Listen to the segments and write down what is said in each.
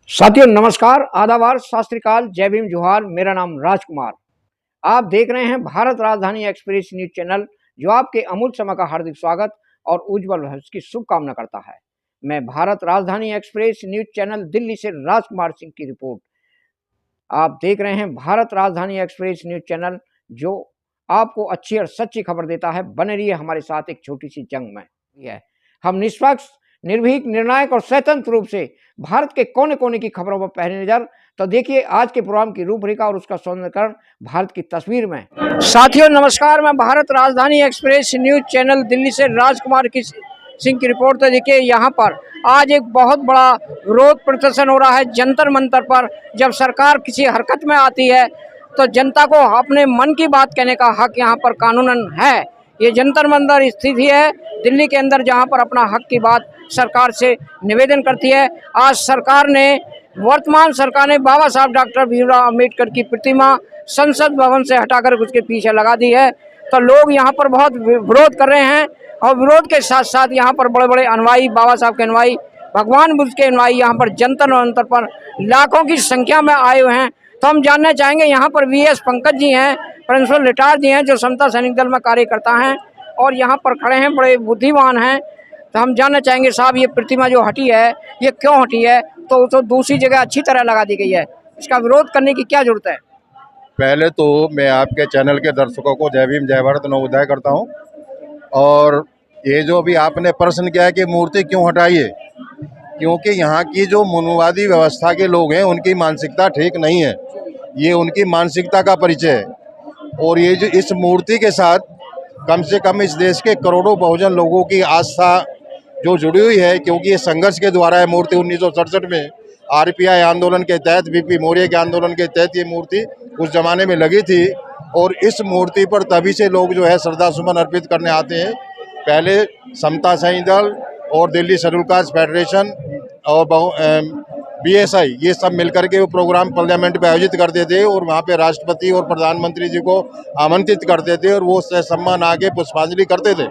साथियों नमस्कार, आदाबार, सत श्री अकाल, जय भीम, जोहार। मेरा नाम राजकुमार। आप देख रहे हैं भारत राजधानी एक्सप्रेस न्यूज चैनल, जो आपके अमूल्य समय का हार्दिक स्वागत और उज्जवल भविष्य की शुभकामना करता है। मैं भारत राजधानी एक्सप्रेस न्यूज चैनल दिल्ली से राजकुमार सिंह की रिपोर्ट। आप देख रहे हैं भारत राजधानी एक्सप्रेस न्यूज चैनल, जो आपको अच्छी और सच्ची खबर देता है। बने रहिए हमारे साथ एक छोटी सी जंग में। है हम निष्पक्ष, निर्भीक, निर्णायक और स्वतंत्र रूप से भारत के कोने कोने की खबरों पर पहले नजर। तो देखिए आज के प्रोग्राम की रूपरेखा और उसका सौंदर्यकरण भारत की तस्वीर में। साथियों नमस्कार, मैं भारत राजधानी एक्सप्रेस न्यूज चैनल दिल्ली से राजकुमार सिंह की रिपोर्ट। तो देखिए यहाँ पर आज एक बहुत बड़ा विरोध प्रदर्शन हो रहा है जंतर मंतर पर। जब सरकार किसी हरकत में आती है तो जनता को अपने मन की बात कहने का हक यहाँ पर कानूनन है। ये जंतर मंतर स्थिति है दिल्ली के अंदर, जहाँ पर अपना हक की बात सरकार से निवेदन करती है। आज सरकार ने, वर्तमान सरकार ने बाबा साहब डॉक्टर भीमराव अम्बेडकर की प्रतिमा संसद भवन से हटाकर उसके पीछे लगा दी है। तो लोग यहाँ पर बहुत विरोध कर रहे हैं और विरोध के साथ साथ यहाँ पर बड़े बड़े अनुयायी, बाबा साहब के अनुयायी, भगवान बुद्ध के अनुयायी यहाँ पर जंतर मंतर पर लाखों की संख्या में आए हुए हैं। तो हम जानना चाहेंगे, यहाँ पर वीएस पंकज जी हैं, प्रिंसिपल रिटायर जी हैं, जो समता सैनिक दल में कार्यकर्ता हैं और यहाँ पर खड़े हैं, बड़े बुद्धिमान हैं। तो हम जानना चाहेंगे साहब, ये प्रतिमा जो हटी है ये क्यों हटी है? तो दूसरी जगह अच्छी तरह लगा दी गई है, इसका विरोध करने की क्या जरूरत है? पहले तो मैं आपके चैनल के दर्शकों को जय भीम जय भारत नवोदय करता हूं। और ये जो भी आपने प्रश्न किया है कि मूर्ति क्यों हटाई है, क्योंकि यहाँ की जो मनुवादी व्यवस्था के लोग हैं उनकी मानसिकता ठीक नहीं है। ये उनकी मानसिकता का परिचय है। और ये जो इस मूर्ति के साथ कम से कम इस देश के करोड़ों बहुजन लोगों की आस्था जो जुड़ी हुई है, क्योंकि ये संघर्ष के द्वारा है मूर्ति। 1967 में आरपीआई आंदोलन के तहत, वीपी मौर्य के आंदोलन के तहत ये मूर्ति उस जमाने में लगी थी। और इस मूर्ति पर तभी से लोग जो है श्रद्धा सुमन अर्पित करने आते हैं। पहले समता सैनिक दल और दिल्ली शेड्यूल कास्ट फेडरेशन और बीएसआई ये सब मिलकर के वो प्रोग्राम पार्लियामेंट में आयोजित करते थे और वहाँ पे राष्ट्रपति और प्रधानमंत्री जी को आमंत्रित करते थे और वो सम्मान आके पुष्पांजलि करते थे।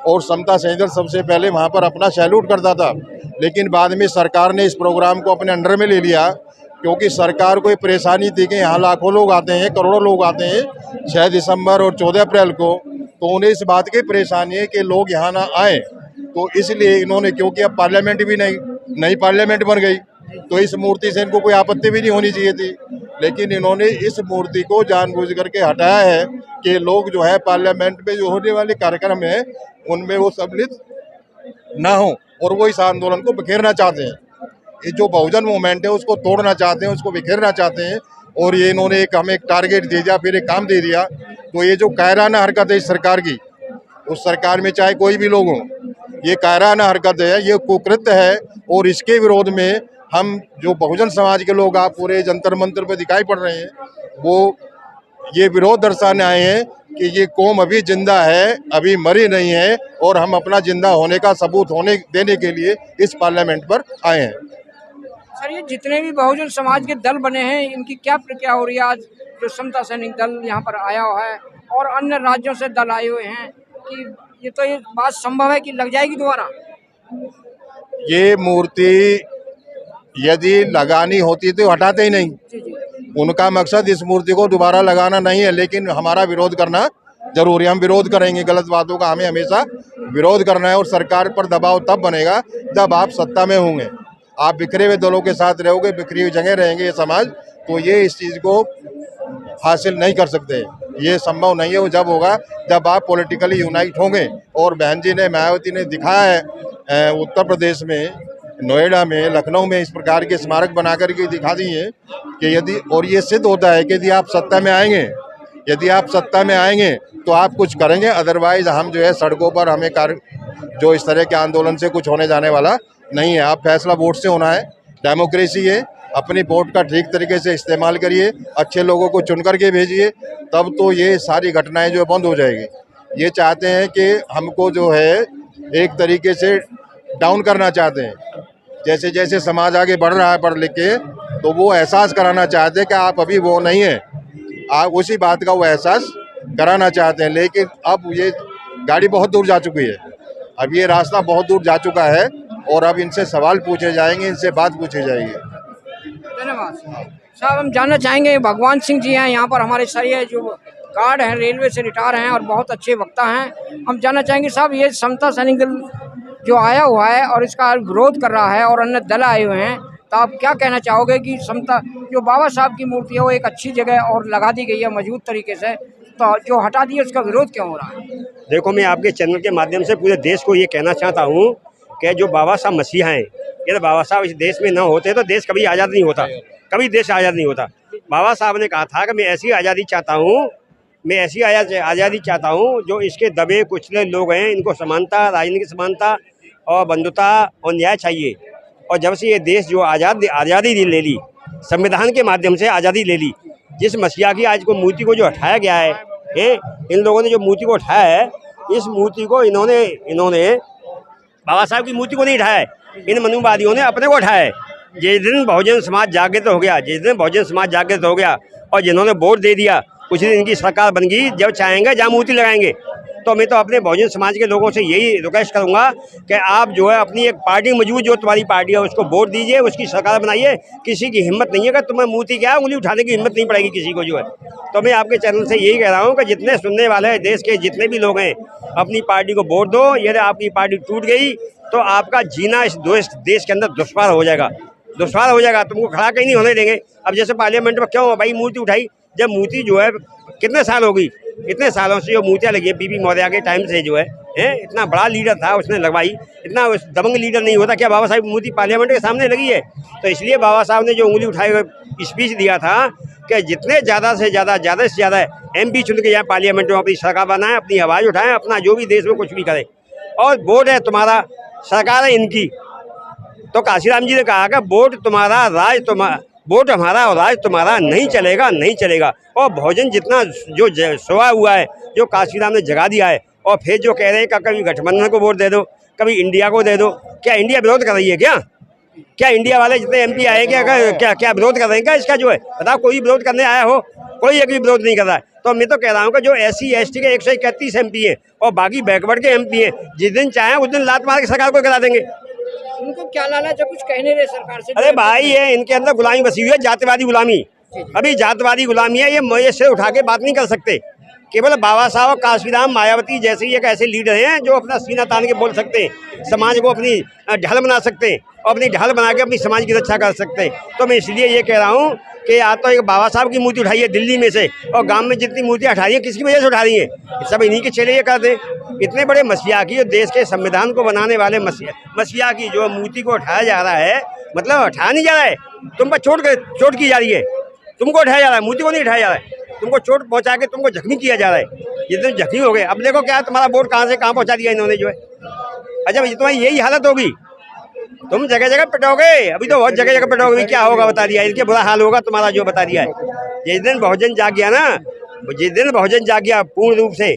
और समता सैनिक दल सबसे पहले वहाँ पर अपना सैल्यूट करता था। लेकिन बाद में सरकार ने इस प्रोग्राम को अपने अंडर में ले लिया, क्योंकि सरकार को ये परेशानी थी कि यहाँ लाखों लोग आते हैं, करोड़ों लोग आते हैं 6 दिसंबर और 14 अप्रैल को। तो उन्हें इस बात की परेशानी है कि लोग यहाँ ना आए। तो इसलिए इन्होंने, क्योंकि अब पार्लियामेंट भी नई पार्लियामेंट बन गई, तो इस मूर्ति से इनको कोई आपत्ति भी नहीं होनी चाहिए थी। लेकिन इन्होंने इस मूर्ति को जानबूझ करके हटाया है कि लोग जो है पार्लियामेंट में जो होने वाले कार्यक्रम है उनमें वो सम्मिलित ना हो और वो इस आंदोलन को बिखेरना चाहते हैं। ये जो बहुजन मूवमेंट है उसको तोड़ना चाहते हैं, उसको बिखेरना चाहते हैं। और ये इन्होंने हमें एक टारगेट दे दिया, फिर एक काम दे दिया। तो ये जो कायराना हरकत है इस सरकार की, उस सरकार में चाहे कोई भी लोग हों, ये कायराना हरकत है, ये कुकृत्य है। और इसके विरोध में हम जो बहुजन समाज के लोग आप पूरे जंतर मंतर पर दिखाई पड़ रहे हैं, वो ये विरोध दर्शाने आए हैं कि ये कौम अभी जिंदा है, अभी मरी नहीं है। और हम अपना जिंदा होने का सबूत देने के लिए इस पार्लियामेंट पर आए हैं। सर, ये जितने भी बहुजन समाज के दल बने हैं, इनकी क्या प्रक्रिया हो रही है? आज जो समता सैनिक दल यहाँ पर आया हुआ है और अन्य राज्यों से दल आए हुए हैं, कि ये बात संभव है कि लग जाएगी दोबारा? ये मूर्ति यदि लगानी होती तो हटाते ही नहीं। उनका मकसद इस मूर्ति को दोबारा लगाना नहीं है, लेकिन हमारा विरोध करना जरूरी है। हम विरोध करेंगे, गलत बातों का हमें हमेशा विरोध करना है। और सरकार पर दबाव तब बनेगा जब आप सत्ता में होंगे। आप बिखरे हुए दलों के साथ रहोगे, बिखरी हुई जगह रहेंगे ये समाज, तो ये इस चीज़ को हासिल नहीं कर सकते। ये संभव नहीं है। वो जब होगा जब आप पॉलिटिकली यूनाइट होंगे। और बहन जी ने, मायावती ने दिखाया है उत्तर प्रदेश में, नोएडा में, लखनऊ में इस प्रकार के स्मारक बना करके दिखा दिए कि यदि, और ये सिद्ध होता है कि यदि आप सत्ता में आएंगे, तो आप कुछ करेंगे। अदरवाइज हम जो है सड़कों पर, हमें जो इस तरह के आंदोलन से कुछ होने जाने वाला नहीं है। आप फैसला वोट से होना है, डेमोक्रेसी है। अपनी वोट का ठीक तरीके से इस्तेमाल करिए, अच्छे लोगों को चुन करके भेजिए, तब तो ये सारी घटनाएं जो बंद हो जाएगी। ये चाहते हैं कि हमको जो है एक तरीके से डाउन करना चाहते हैं। जैसे जैसे समाज आगे बढ़ रहा है पढ़ लिख के, तो वो एहसास कराना चाहते हैं कि आप अभी वो नहीं हैं। आप उसी बात का वो एहसास कराना चाहते हैं। लेकिन अब ये गाड़ी बहुत दूर जा चुकी है, अब ये रास्ता बहुत दूर जा चुका है। और अब इनसे सवाल पूछे जाएंगे, इनसे बात पूछी जाएगी। धन्यवाद साहब। हम जानना चाहेंगे, भगवान सिंह जी हैं यहाँ पर हमारे सरिया जो गार्ड हैं, रेलवे से रिटायर हैं और बहुत अच्छे वक्ता हैं। हम जानना चाहेंगे साहब, ये समता सैनिक दल जो आया हुआ है और इसका विरोध कर रहा है और अन्य दल आए हुए हैं, तो आप क्या कहना चाहोगे कि समता जो बाबा साहब की मूर्ति है वो एक अच्छी जगह और लगा दी गई है मजबूत तरीके से, तो जो हटा दी है उसका विरोध क्यों हो रहा है? देखो, मैं आपके चैनल के माध्यम से पूरे देश को ये कहना चाहता हूँ कि जो बाबा साहब मसीहा हैं, यदि बाबा साहब इस देश में न होते तो देश कभी आज़ाद नहीं होता, कभी देश आज़ाद नहीं होता। बाबा साहब ने कहा था कि मैं ऐसी आज़ादी चाहता हूँ, मैं ऐसी आज़ादी चाहता हूँ जो इसके दबे कुचले लोग हैं इनको समानता, राजनीतिक समानता और बंधुता और न्याय चाहिए। और जब से ये देश जो आज़ादी ले ली, संविधान के माध्यम से आज़ादी ले ली, जिस मसीहा की आज को मूर्ति को जो हटाया गया है, इन लोगों ने जो मूर्ति को उठाया है, इस मूर्ति को इन्होंने बाबा साहब की मूर्ति को नहीं उठाया है, इन मनुवादियों ने अपने को उठाया है। जिस दिन बहुजन समाज जागृत हो गया, और जिन्होंने वोट दे दिया, उसी दिन इनकी सरकार बन गई। जब चाहेंगे जहाँ मूर्ति लगाएंगे। तो मैं तो अपने बहुजन समाज के लोगों से यही रिक्वेस्ट करूंगा कि आप जो है अपनी एक पार्टी मौजूद जो तुम्हारी पार्टी है उसको वोट दीजिए, उसकी सरकार बनाइए। किसी की हिम्मत नहीं है कि तुम्हें मूर्ति क्या उंगली उठाने की हिम्मत नहीं पड़ेगी किसी को जो है। तो मैं आपके चैनल से यही कह रहा हूँ कि जितने सुनने वाले हैं, देश के जितने भी लोग हैं, अपनी पार्टी को वोट दो। यदि आपकी पार्टी टूट गई तो आपका जीना इस देश के अंदर दुश्वार हो जाएगा, तुमको खड़ा कहीं नहीं होने देंगे। अब जैसे पार्लियामेंट में क्यों भाई मूर्ति उठाई, जब मूर्ति जो है कितने साल हो गई, इतने सालों से जो मूर्तियाँ लगी है, बीबी मौर्य के टाइम से जो है इतना बड़ा लीडर था उसने लगवाई, इतना दबंग लीडर नहीं होता क्या बाबा साहब की मूर्ति पार्लियामेंट के सामने लगी है। तो इसलिए बाबा साहब ने जो उंगली उठाई हुए स्पीच दिया था कि जितने ज़्यादा से ज़्यादा MP चुन के जाए पार्लियामेंट में, अपनी सरकार बनाएं, अपनी आवाज़ उठाएं, अपना जो भी देश में कुछ भी करें। और वोट है तुम्हारा, सरकार है इनकी। तो काशीराम जी ने कहा कि वोट तुम्हारा, वोट हमारा और राज तुम्हारा, नहीं चलेगा। और भोजन जितना जो सोया हुआ है, जो काशीराम ने जगा दिया है, और फिर जो कह रहे हैं कि कभी गठबंधन को वोट दे दो, कभी इंडिया को दे दो। क्या इंडिया विरोध कर रही है क्या इंडिया वाले जितने MP आए क्या विरोध कर रहे हैं क्या इसका जो है? बताओ, कोई विरोध करने आया हो? कोई एक भी विरोध नहीं कर रहा है। तो मैं तो कह रहा हूँ कि जो SC ST के 131 MP है और बाकी बैकवर्ड के MP है, जिस दिन चाहे उस दिन लात मार के सरकार को गिरा देंगे। उनको क्या लालच है, कुछ कहने रहे सरकार से? अरे भाई, ये इनके अंदर गुलामी बसी हुई है, जातिवादी गुलामी। अभी जातिवादी गुलामी है, ये सिर उठा के बात नहीं कर सकते। केवल बाबा साहब, काशीराम, मायावती जैसे ही एक ऐसे लीडर हैं जो अपना सीना तान के बोल सकते हैं, समाज को अपनी ढाल बना सकते हैं और अपनी ढाल बना के अपनी समाज की रक्षा कर सकते हैं। तो मैं इसलिए ये कह रहा हूँ कि या तो एक बाबा साहब की मूर्ति उठाई है दिल्ली में से, और गांव में जितनी मूर्तियाँ उठा रही है किसकी वजह से उठा रही है? सब इन्हीं के चले ये करते। इतने बड़े मसीहा की, जो देश के संविधान को बनाने वाले मसीहा की जो मूर्ति को उठाया जा रहा है, मतलब उठाया नहीं जा रहा है, तुम पर चोट की जा रही है, तुमको उठाया जा रहा है, मूर्ति को नहीं उठाया जा रहा है। तुमको चोट पहुंचा के तुमको जख्मी किया जा रहा है। जितने जख्मी हो गए, अब देखो क्या तुम्हारा वोट कहाँ से कहाँ पहुंचा दिया इन्होंने जो है। अच्छा, तुम्हारी यही हालत होगी, तुम जगह जगह पिटोगे। अभी तो बहुत जगह पिटोगे, क्या होगा बता दिया, इनके बुरा हाल होगा तुम्हारा जो बता दिया है। जिस दिन बहुजन जाग गया ना, जिस दिन बहुजन जाग गया पूर्ण रूप से,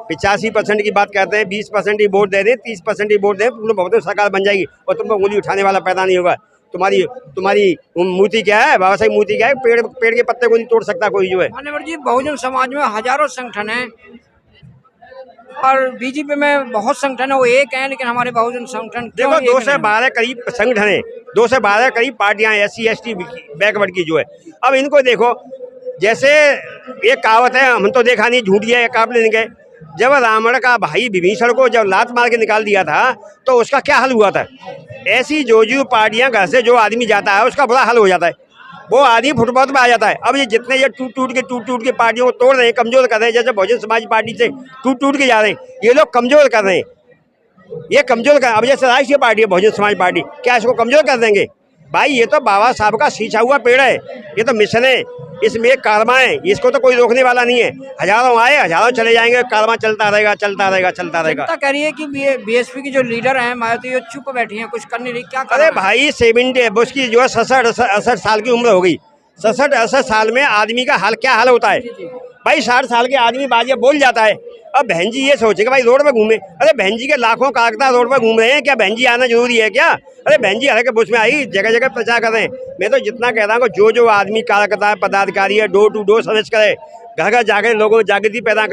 85% की बात कहते हैं, 20% ही वोट दे दें, 30% ही वोट दें, पूर्ण बहुजन सरकार बन जाएगी और तुमको उंगली उठाने वाला पैदा नहीं होगा। तुम्हारी मूर्ति क्या है, बाबा साहब मूर्ति क्या है? पेड़ के पत्ते को नहीं तोड़ सकता कोई जो है। मान्यवर जी, बहुजन समाज में हजारों संगठन हैं और BJP में बहुत संगठन है, वो एक है, लेकिन हमारे बहुजन संगठन देखो 2 से 12 करीब संगठन है, 2 से 12 करीब पार्टियां SC ST बैकवर्ड की जो है। अब इनको देखो, जैसे एक कहावत है, हम तो देखा नहीं, झूठी है, काबले नहीं गए। जब रावण का भाई विभीषण को जब लात मार के निकाल दिया था तो उसका क्या हाल हुआ था? ऐसी जो पार्टियां, घर से जो आदमी जाता है उसका बुरा हाल हो जाता है, वो आदमी फुटपाथ में आ जाता है। अब ये जितने ये टूट के पार्टियों को तोड़ रहे हैं, कमजोर कर रहे हैं, जैसे बहुजन समाज पार्टी से टूट के जा रहे हैं, ये लोग कमजोर कर रहे हैं, ये कमजोर कर। अब जैसे राष्ट्रीय पार्टी है बहुजन समाज पार्टी, क्या इसको कमजोर कर देंगे? भाई, ये तो बाबा साहब का सींचा हुआ पेड़ है, ये तो मिशन है, इसमें एक कारमा है, इसको तो कोई रोकने वाला नहीं है। हजारों आए, हजारों चले जाएंगे, कारमा चलता रहेगा। जनता कह रही है कि BSP की जो लीडर है मायावती, वो चुप बैठी है, कुछ करने नहीं, क्या? अरे भाई, 70 उसकी जो है 67 साल की उम्र हो गई। 67 साल में आदमी का हाल क्या हाल होता है भाई? 60 साल के आदमी बाजिया बोल जाता है। अब बहन जी ये सोचेगा भाई रोड पे घूमे, अरे बहन जी के लाखों कागजात रोड पे घूम रहे हैं, क्या बहन जी आना जरूरी है क्या? अरे बहन जी हल्के बुश में आई, जगह जगह प्रचार कर रहे हैं। मैं तो जितना कह रहा हूँ, जो आदमी कार्यकर्ता है, पदाधिकारी है, डोर टू डोर सर्विस करे, घर घर जाकर लोगों में जागृति पैदा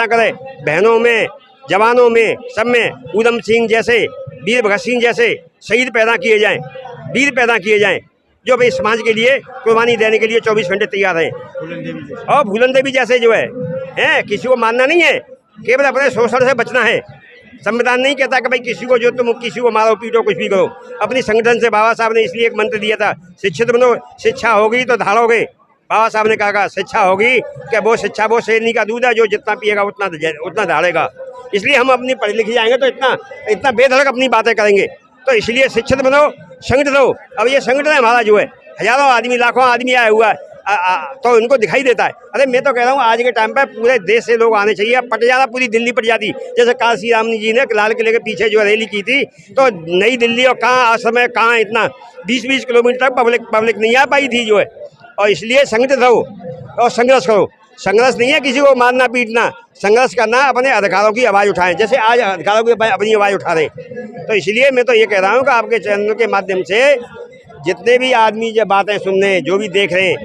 करे, बहनों में, जवानों में, सब में उधम सिंह जैसे, वीर भगत सिंह जैसे शहीद पैदा किए जाएँ, वीर पैदा किए जाएँ। जो भाई समाज के लिए कुर्बानी देने के लिए 24 घंटे तैयार हैं। और फूलन देवी जैसे जो है किसी को मानना नहीं है, केवल अपने शोषण से बचना है। संविधान नहीं कहता कि भाई किसी को जो तुम किसी को मारो पीटो कुछ भी करो। अपनी संगठन से बाबा साहब ने इसलिए एक मंत्र दिया था, शिक्षित बनो, शिक्षा होगी तो धाड़ोगे। बाबा साहब ने कहा शिक्षा होगी कि वो शिक्षा वो शेरनी का दूध है, जो जितना पिएगा उतना धाड़ेगा। इसलिए हम अपनी पढ़े लिखे जाएंगे तो इतना बेधड़क अपनी बातें करेंगे। तो इसलिए शिक्षित बनो, संगठित हो। अब ये संगठन हमारा जो है, हजारों आदमी लाखों आदमी आया हुआ है, तो उनको दिखाई देता है। अरे मैं तो कह रहा हूँ आज के टाइम पे पूरे देश से लोग आने चाहिए। पट जाना पूरी दिल्ली पट जाती। जैसे काशी राम जी ने लाल किले के पीछे जो रैली की थी, तो नई दिल्ली और कहाँ आज समय कहाँ इतना 20-20 किलोमीटर तक पब्लिक नहीं आ पाई थी जो है। और इसलिए संगठित रहो और संघर्ष करो। संघर्ष नहीं है किसी को मारना पीटना, संघर्ष करना, अपने अधिकारों की आवाज़ उठाएं, जैसे आज अधिकारों की अपनी आवाज़ उठा रहे। तो इसलिए मैं तो ये कह रहा हूँ कि आपके चैनल के माध्यम से जितने भी आदमी जो बातें सुन रहे हैं, जो भी देख रहे हैं,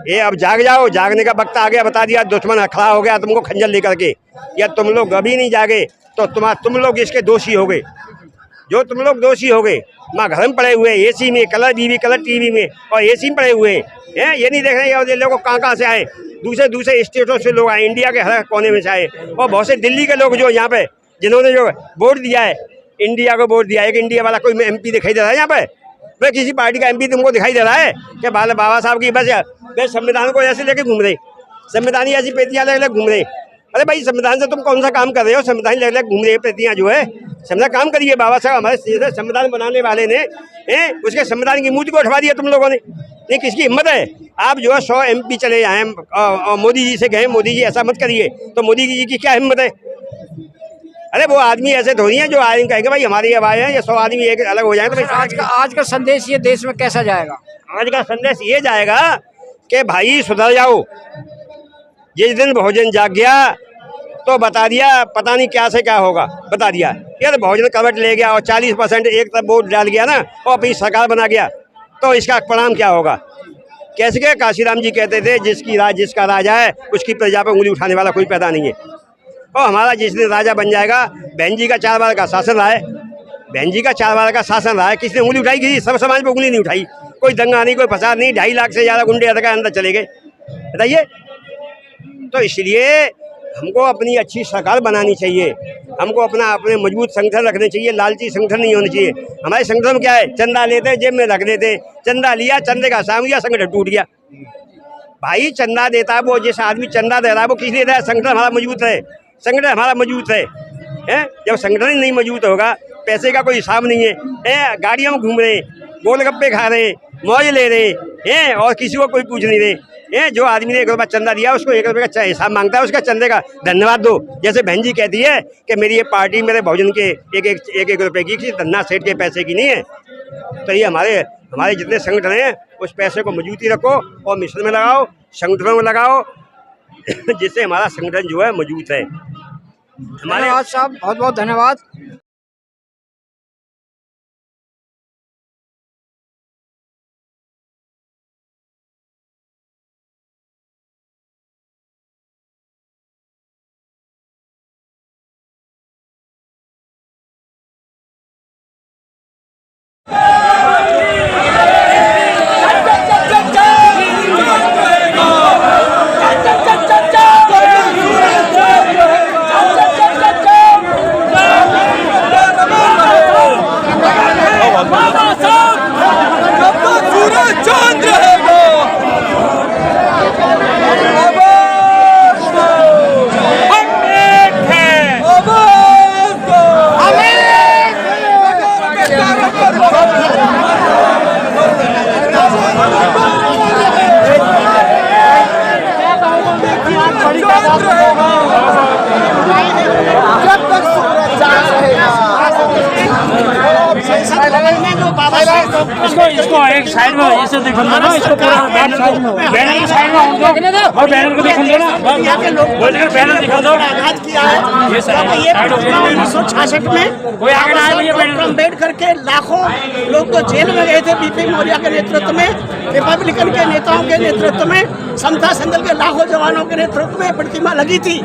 ये अब जाग जाओ। जागने का वक्त आ गया। बता दिया दुश्मन खड़ा हो गया तुमको खंजर लेकर के। या तुम लोग अभी नहीं जागे तो तुम लोग इसके दोषी हो गए। जो तुम लोग दोषी हो गए, माँ घर में पड़े हुए एसी में, कलर बीवी कलर टीवी में और एसी में पड़े हुए हैं। ये नहीं देख रहे ये लोग कहाँ से आए, दूसरे स्टेटों से लोग आए, इंडिया के हर कोने में से आए। और बहुत से दिल्ली के लोग जो यहाँ पे जिन्होंने जो वोट दिया है, इंडिया को वोट दिया है। एक इंडिया वाला कोई MP दिखाई दे रहा है यहाँ पे? भाई किसी पार्टी का MP तुमको दिखाई दे रहा है कि बाबा साहब की बस संविधान को ऐसे लेके घूम रहे, संविधानी ऐसी पेटियाँ लेके घूम रहे। अरे भाई संविधान से तुम कौन सा काम कर रहे हो? संविधान लेके घूम रहे पेटियाँ जो है, संविधान काम करिए। बाबा साहब हमारे संविधान बनाने वाले ने उसके संविधान की मूर्ति को उठवा दिया तुम लोगों ने। नहीं, किसकी हिम्मत है? आप जो है 100 MP चले आए और मोदी जी से गए, मोदी जी ऐसा मत करिए। तो मोदी जी की क्या हिम्मत है? अरे वो आदमी ऐसे थोड़ी है जो आदमी कहेंगे भाई हमारी आवाज़ है, ये 100 आदमी एक अलग हो जाए। तो भाई आज का संदेश ये देश में कैसा जाएगा? आज का संदेश ये जाएगा कि भाई सुधर जाओ। जिस दिन भोजन जाग गया तो बता दिया पता नहीं क्या से क्या होगा, बता दिया। यार भोजन कवट ले गया और 40% एक तरफ वोट डाल गया ना और अपनी सरकार बना गया, तो इसका परिणाम क्या होगा? कैसे के काशीराम जी कहते थे, जिसका राजा है उसकी प्रजा पर उंगली उठाने वाला कोई पैदा नहीं है। और हमारा जिस दिन राजा बन जाएगा, बहन जी का 4 बार का शासन रहा है, बहन जी का 4 बार का शासन रहा है। किसने उंगली उठाई? किसी सब समाज पर उंगली नहीं उठाई। कोई दंगा नहीं, कोई फसाद नहीं, 2.5 लाख से ज़्यादा गुंडे अंदर चले गए, बताइए। तो इसलिए हमको अपनी अच्छी सरकार बनानी चाहिए, हमको अपने मजबूत संगठन रखने चाहिए, लालची संगठन नहीं होने चाहिए। हमारे संगठन में क्या है? चंदा लेते हैं, जेब में रख देते हैं, चंदा लिया, चंदे का साम गया, संगठन टूट गया। भाई चंदा देता है वो, जिस आदमी चंदा दे रहा है वो किस लिए दे रहा है? संगठन हमारा मजबूत है, संगठन हमारा मजबूत है। जब संगठन ही नहीं मजबूत होगा, पैसे का कोई हिसाब नहीं है, गाड़ियों में घूम रहे, गोलगप्पे खा रहे, मौज ले रहे हैं और किसी को कोई पूछ नहीं रहे। जो आदमी ने 1 रुपया चंदा दिया उसको 1 रुपये का हिसाब मांगता है, उसका चंदे का धन्यवाद दो। जैसे बहन जी कहती है कि मेरी ये पार्टी मेरे भोजन के एक रुपये की, किसी धन्ना सेठ के पैसे की नहीं है। तो ये हमारे जितने संगठन हैं उस पैसे को मजबूती रखो और मिशन में लगाओ, संगठनों में लगाओ, जिससे हमारा संगठन जो है मजबूत है। धन्यवाद साहब, बहुत बहुत धन्यवाद। इसको एक साइड में ऐसे दिखा दो ना, इसको पूरा बैनर की साइड में और बैनर को दिखा दो ना, बोलकर बैनर दिखा दो। ये 1966 में कोई आगे ना आए, अम्बेडकर के लाखों लोग तो जेल में गए थे बीपी मौर्य के नेतृत्व में। रिपब्लिकन के नेताओं के नेतृत्व में, समता संदल के लाखों जवानों के नेतृत्व में प्रतिमा लगी थी।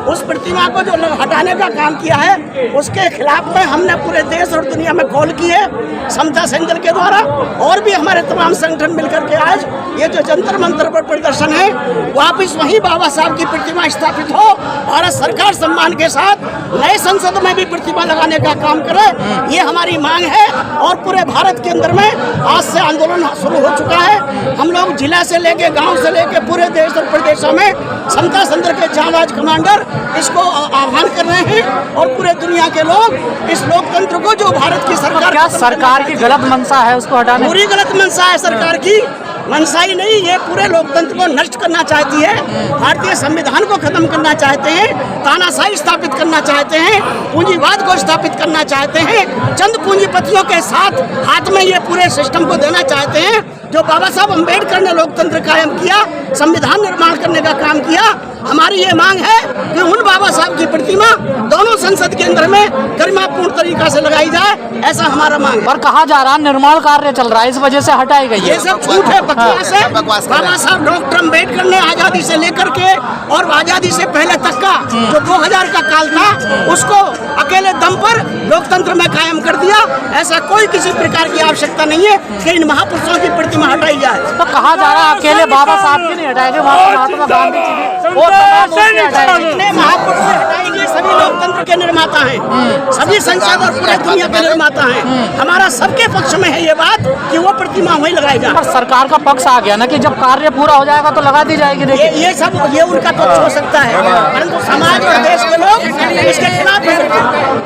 उस प्रतिमा को जो हटाने का काम किया है, उसके खिलाफ में हमने पूरे देश और दुनिया में कॉल की है, समता संदल के द्वारा, और भी हमारे तमाम संगठन मिलकर के आज ये जो जंतर मंतर पर प्रदर्शन है, वापिस वही बाबा साहब की प्रतिमा स्थापित हो, भारत सरकार सम्मान के साथ नए संसद में भी प्रतिमा लगाने का काम करे, ये हमारी मांग है। और पूरे भारत के अंदर में आज से आंदोलन शुरू हो चुका है। हम लोग जिला से लेके गांव से लेके पूरे देश और प्रदेशों में समता संदल के जांबाज कमांडर इसको आह्वान कर रहे हैं, और पूरे दुनिया के लोग इस लोकतंत्र को जो भारत की सरकार, क्या सरकार की गलत मंशा है उसको हटाने? पूरी गलत मंशा है सरकार की, मंशा ही नहीं, ये पूरे लोकतंत्र को नष्ट करना चाहती है, भारतीय संविधान को खत्म करना चाहते हैं, तानाशाही स्थापित करना चाहते हैं, पूंजीवाद को स्थापित करना चाहते हैं, चंद पूंजीपतियों के साथ हाथ में ये पूरे सिस्टम को देना चाहते हैं। जो बाबा साहब अम्बेडकर ने लोकतंत्र कायम किया, संविधान निर्माण करने का काम किया, हमारी ये मांग है कि उन बाबा साहब की प्रतिमा दोनों संसद के अंदर में गरिमापूर्ण तरीका से लगाई जाए, ऐसा हमारा मांग है। पर कहा जा रहा है निर्माण कार्य चल रहा है, इस वजह से हटाई गई है। ये सब झूठ है, बकवास है। बाबा साहब डॉक्टर अम्बेडकर ने आजादी से लेकर के और आजादी से पहले तक का जो 2000 का काल था, उसको अकेले दम पर लोकतंत्र में कायम कर दिया। ऐसा कोई किसी प्रकार की आवश्यकता नहीं है कि इन महापुरुषों की प्रतिमा हटाई जाए। तो कहा जा रहा है अकेले बाबा साहब की नहीं हटाएंगे, महात्मा गांधी जी की और तमाम मूर्ति हटाएंगे। जितने महापुरुष हटाएंगे सभी लोकतंत्र के निर्माता हैं, सभी संसद और पूरे दुनिया के निर्माता हैं। हमारा सबके पक्ष में है ये बात कि वो प्रतिमा वहीं लगाई जाए। पर सरकार का पक्ष आ गया ना कि जब कार्य पूरा हो जाएगा तो लगा दी जाएगी। ये सब ये उनका पक्ष हो सकता है, परंतु समाज और देश के लोग इसके खिलाफ हैं।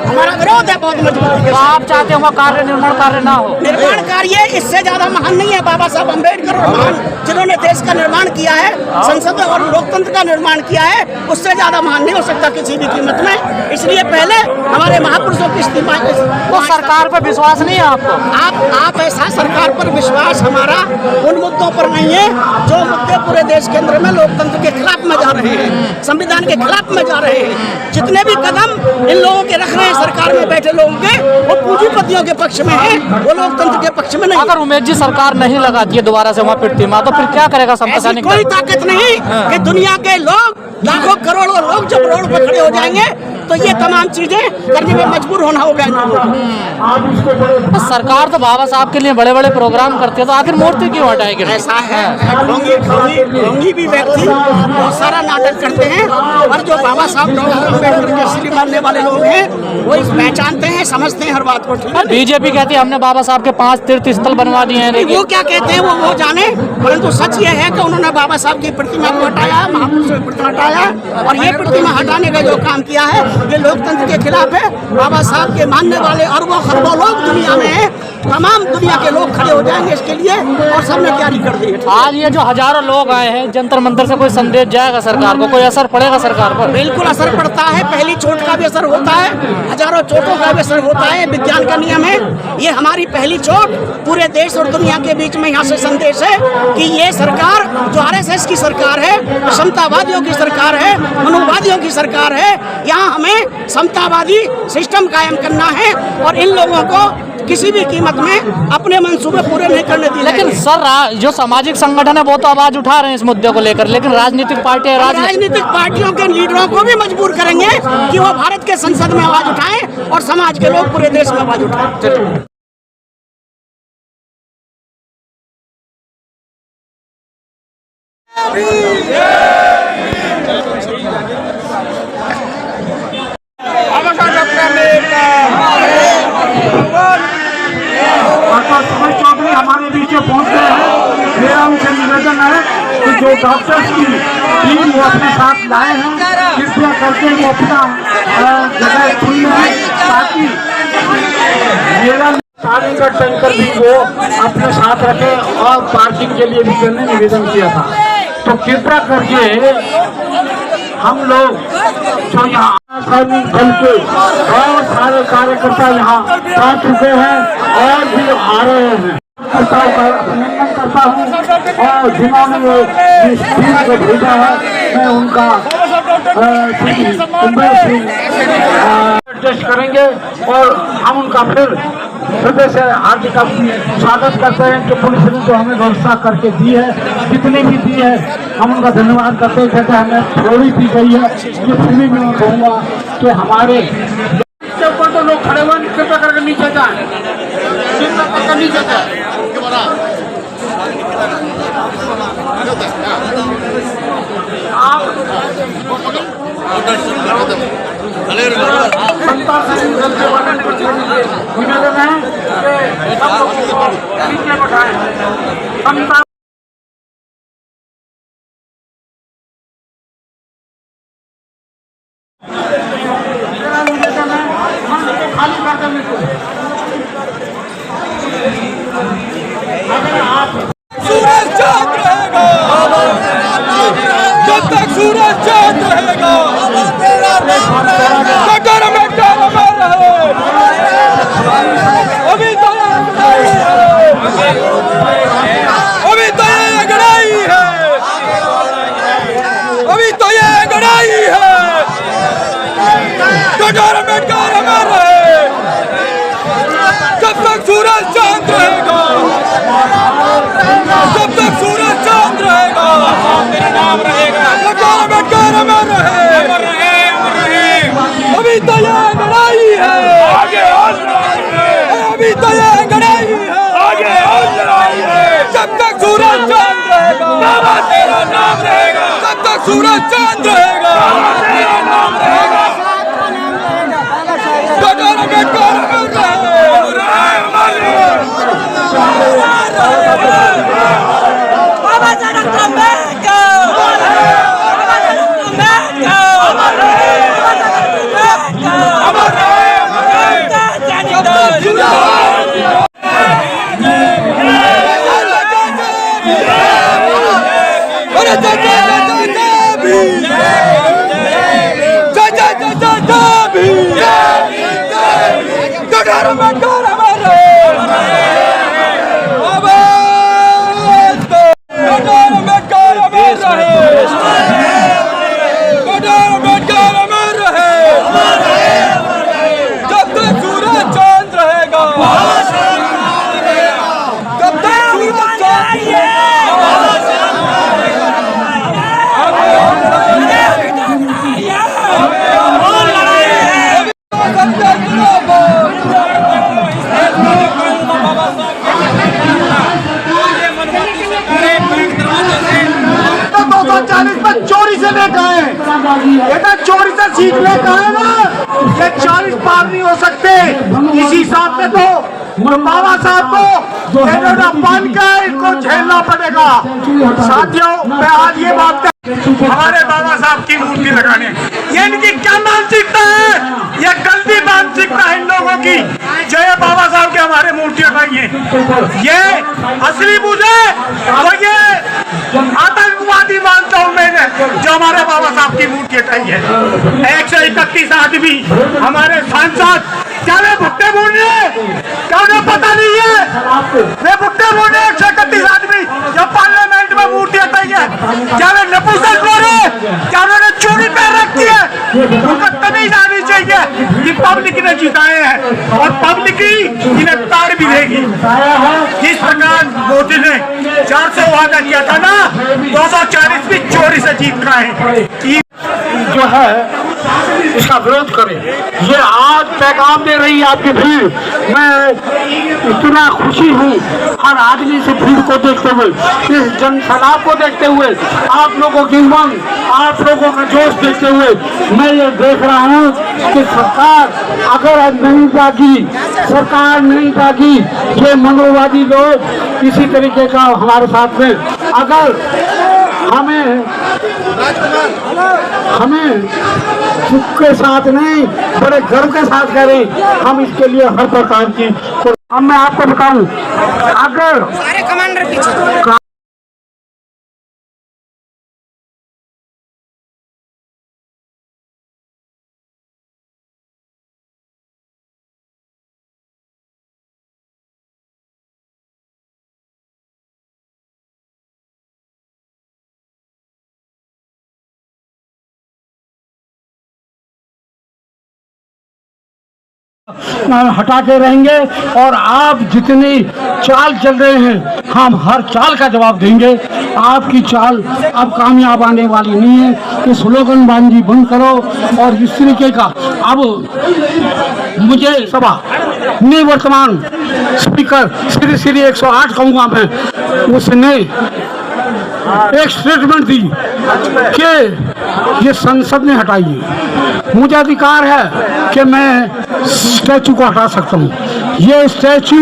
हमारा विरोध है बहुत मजबूत। तो आप चाहते हो कार्य निर्माण कार्य ना हो? निर्माण कार्य इससे ज्यादा महान नहीं है। बाबा साहब अम्बेडकर और महान जिन्होंने देश का निर्माण किया है, संसद और लोकतंत्र का निर्माण किया है, उससे ज्यादा महान नहीं हो सकता किसी भी कीमत में। इसलिए पहले हमारे महापुरुषों की इस्तीफा। तो सरकार पर विश्वास नहीं है आपको? आप ऐसा सरकार पर विश्वास हमारा उन मुद्दों पर नहीं है जो मुद्दे पूरे देश के अंदर में लोकतंत्र के खिलाफ में जा रहे हैं, संविधान के खिलाफ में जा रहे हैं। जितने भी कदम इन लोगों के रख रहे हैं सरकार में बैठे लोगों के, वो पूंजीपतियों के पक्ष में है, वो लोकतंत्र के पक्ष में नहीं। अगर उमेश जी सरकार नहीं लगाती है दोबारा से वहाँ प्रतिमा, तो फिर क्या करेगा ऐसी कोई ताकत नहीं कि दुनिया के लोग लाखों करोड़ों लोग जब रोड पर खड़े हो जाएंगे तो ये तमाम चीजें करने में मजबूर होना होगा। तो सरकार तो बाबा साहब के लिए बड़े बड़े प्रोग्राम करती है, तो आखिर मूर्ति क्यों हटाएगी? ऐसा है, ढोंगी भी व्यक्ति बहुत सारा नाटक करते हैं, और जो बाबा साहब डॉक्टर अम्बेडकर के श्री मानने वाले लोग हैं वो इस पहचानते हैं, समझते हैं हर बात को। ठीक है, बीजेपी कहती है हमने बाबा साहब के 5 तीर्थ स्थल बनवा दिए हैं। वो क्या कहते हैं वो जाने, परंतु सच ये है कि उन्होंने बाबा साहब की प्रतिमा को हटाया, महापुरुषों की प्रतिमा हटाया, और ये प्रतिमा हटाने का जो काम किया है ये लोकतंत्र के खिलाफ है। बाबा साहब के मानने वाले अरबों खरबों लोग दुनिया में हैं, तमाम दुनिया के लोग खड़े हो जाएंगे इसके लिए, और सबने तैयारी कर दी है। आज ये जो हजारों लोग आए हैं जंतर मंतर से, कोई संदेश जाएगा सरकार को? कोई असर पड़ेगा सरकार पर? बिल्कुल असर पड़ता है। पहली चोट का भी असर होता है, हजारों चोटों का भी असर होता है, विज्ञान का नियम है। ये हमारी पहली चोट पूरे देश और दुनिया के बीच में यहाँ से संदेश है कि ये सरकार जो RSS की सरकार है, समतावादियों की सरकार है, मनुवादियों की सरकार है, यहाँ हमें समतावादी सिस्टम कायम करना है, और इन लोगों को किसी भी कीमत में अपने मंसूबे पूरे नहीं करने दी। लेकिन सर जो सामाजिक संगठन है वो तो आवाज उठा रहे हैं इस मुद्दे को लेकर, लेकिन राजनीतिक पार्टियों के लीडरों को भी मजबूर करेंगे कि वो भारत के संसद में आवाज उठाएं और समाज के लोग पूरे देश में आवाज उठाएं। सुभाष चौधरी हमारे बीच में पहुंच गए हैं। मेरा उनसे निवेदन है कि जो डॉक्टर्स की टीम वो अपने साथ लाए हैं, कृपया करके वो अपना जगह खुल है, ताकि मेरा पानी का टैंकर भी वो अपने साथ रखे और पार्किंग के लिए भी करने निवेदन किया था। तो कृपया करके हम लोग जो यहाँ सैनिक दल के और सारे कार्यकर्ता यहाँ पहुँच चुके हैं और भी आ रहे हैं, अभिनंदन करता हूँ। और जिन्होंने इस टीम को भेजा है मैं उनका एडजस्ट करेंगे और हम उनका फिर हृदय से हार्दिक स्वागत करते हैं कि पुलिस ने जो हमें व्यवस्था करके दी है, जितनी भी दी है हम उनका धन्यवाद करते हैं। जैसे हमें थोड़ी दी गई है, ये फिर भी मैं कहूँगा कि हमारे ऊपर तो लोग खड़े हुए कृपया करके नीचे जाए, कृपया करके नीचे जाए। जनता से निवेदन है कि सब लोगों को नीचे बैठाएं। जनता मेरा निवेदन है मंच को खाली कर देने को। अगर आप सूरज चांद रहेगा, जब तक सूरज चांद रहेगा, डॉक्टर अम्बेडकर अमर रहे। अभी तो ये अंगड़ाई है, अभी तो ये अंगड़ाई है। डॉक्टर अम्बेडकर अमर रहे, जब तक सूरज चांद रहेगा, जब तक सूरज चांद रहेगा, मेरा नाम रहेगा। डॉक्टर अम्बेडकर अमर रहे, अमर रहे, अमर रहे। अभी तो ये लड़ाई है, आगे और लड़ाई है। अभी तो ये लड़ाई है, आगे और लड़ाई है। जब तक सूरज चांद रहेगा, बाबा तेरा नाम रहेगा। जब तक सूरज चांद रहेगा, तेरा नाम रहेगा। डॉक्टर अम्बेडकर अमर रहे, अमर रहे, अमर रहे। बाबा साहब अम्बेडकर अमर रहे, बाबा साहब अम्बेडकर अमर रहे, अमर रहे, अमर रहे। जब तक सूरज डॉक्टर अम्बेडकर अमर रहे, डॉक्टर अम्बेडकर अमर रहे, डॉक्टर अम्बेडकर अमर रहे। जब तक सूरज चांद रहेगा, जब तक सूरज चांद चोरी से लेकर आए, बेटा चोरी से सीख लेकर आए ना, ये 40 पार नहीं हो सकते। इसी हिसाब से तो बाबा साहब को इन्होंने बन कर इनको झेलना पड़ेगा। साथियों, मैं आज ये बात हमारे बाबा साहब की मूर्ति लगाने, ये इनकी क्या मानसिकता है? ये गलती मानसिकता है इन लोगों की जो ये बाबा साहब के हमारे मूर्ति लगाई है। ये असली मुझे तो ये आतंकवादी मानता हूँ मैंने, जो हमारे बाबा साहब की मूर्ति हटाई है। 131 आदमी हमारे सांसद, क्या वे भुट्टे बोल रहे? क्या उन्हें पता नहीं है वे भुट्टे बोल रहे? 131 आदमी जो पार्लियामेंट में मूर्ति हटाई है, क्या वे नपुंसक बोल रहे? क्या उन्होंने चोरी पैर रखी है? उनको तमीज आनी चाहिए कि पब्लिक ने जिताए हैं और पब्लिक ही इन्हें तार भी देगी। जिस प्रकार मोदी ने 400 वादा किया था ना, 240 भी चोरी से जीत रहा है। जो है इसका विरोध करें। ये आज पैगाम दे रही है आपकी भीड़। मैं इतना खुशी हूँ हर आदमी से भीड़ को देखते हुए, इस जनसैलाब को देखते हुए, आप लोगों की उमंग, आप लोगों का जोश देखते हुए मैं ये देख रहा हूँ कि सरकार अगर नहीं जागी, सरकार नहीं जागी, ये मनोवादी लोग इसी तरीके का हमारे साथ में, अगर हमें सुख के साथ नहीं बड़े गर्व के साथ करें, हम इसके लिए हर प्रकार की। अब मैं आपको बताऊं, अगर सारे कमांडर पीछे हटा के रहेंगे और आप जितनी चाल चल रहे हैं हम हर चाल का जवाब देंगे। आपकी चाल अब कामयाब आने वाली नहीं है। ये स्लोगनबाजी बंद करो और इस तरीके का अब मुझे सभा निवर्तमान स्पीकर श्री 108 कहूँगा मैं, उसने एक स्टेटमेंट दी कि ये संसद ने हटाई है। मुझे अधिकार है कि मैं स्टैचू को हटा सकता हूँ। ये स्टैचू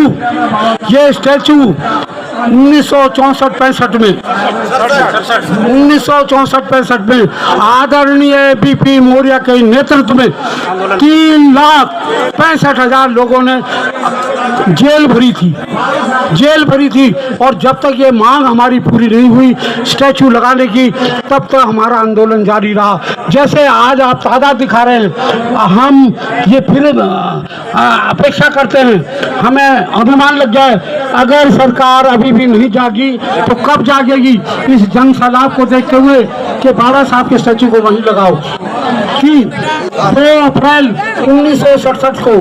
1964-65 में 1964-65 में आदरणीय बीपी मौर्य के नेतृत्व में 3,65,000 लोगों ने जेल भरी थी और जब तक ये मांग हमारी पूरी नहीं हुई स्टैचू लगाने की, तब तक हमारा आंदोलन जारी रहा। जैसे आज आप तादाद दिखा रहे हैं, हम ये फिर अपेक्षा करते हैं, हमें अभिमान लग जाए अगर सरकार अभी भी नहीं जागी तो कब जागेगी। इस जन सैलाब को देखते हुए कि बाबा साहब के स्टैचू को वहीं लगाओ कि 2 अप्रैल 1967 को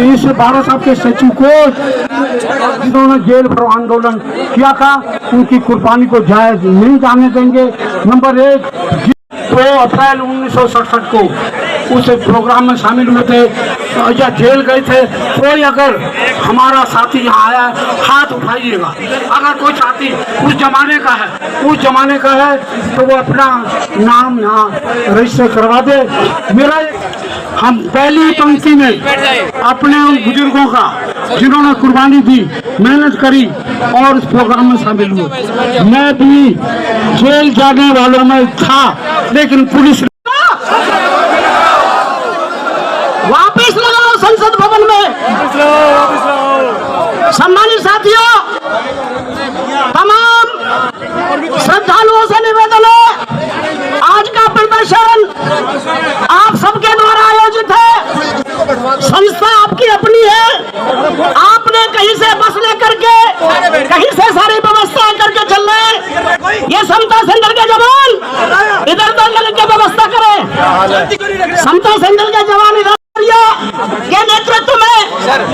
इस बाबा साहब के स्टैचू को जिन्होंने जेल भरो आंदोलन किया था उनकी कुर्बानी को जायज नहीं जाने देंगे। नंबर 1, 2 अप्रैल 1967 को उस प्रोग्राम में शामिल हुए थे या जेल गए थे, कोई अगर हमारा साथी यहाँ आया हाथ उठाइएगा। अगर कोई साथी उस जमाने का है तो वो अपना नाम यहाँ रजिस्टर करवा दे। हम पहली पंक्ति में अपने उन बुजुर्गों का जिन्होंने कुर्बानी दी, मेहनत करी और इस प्रोग्राम में शामिल हुए। मैं भी जेल जाने वालों में था, लेकिन पुलिस वापिस लगाओ संसद भवन में। सम्मानित साथियों, तमाम श्रद्धालुओं से निवेदन है, आज का प्रदर्शन आप सबके द्वारा आयोजित है। संस्था आपकी अपनी है, आपने कहीं से बस लेकर के कहीं से सारी व्यवस्था करके चल रहे हैं। ये समता सेंटर के जवान इधर के व्यवस्था करें। समता सेंटर के जवान इधर के नेतृत्व में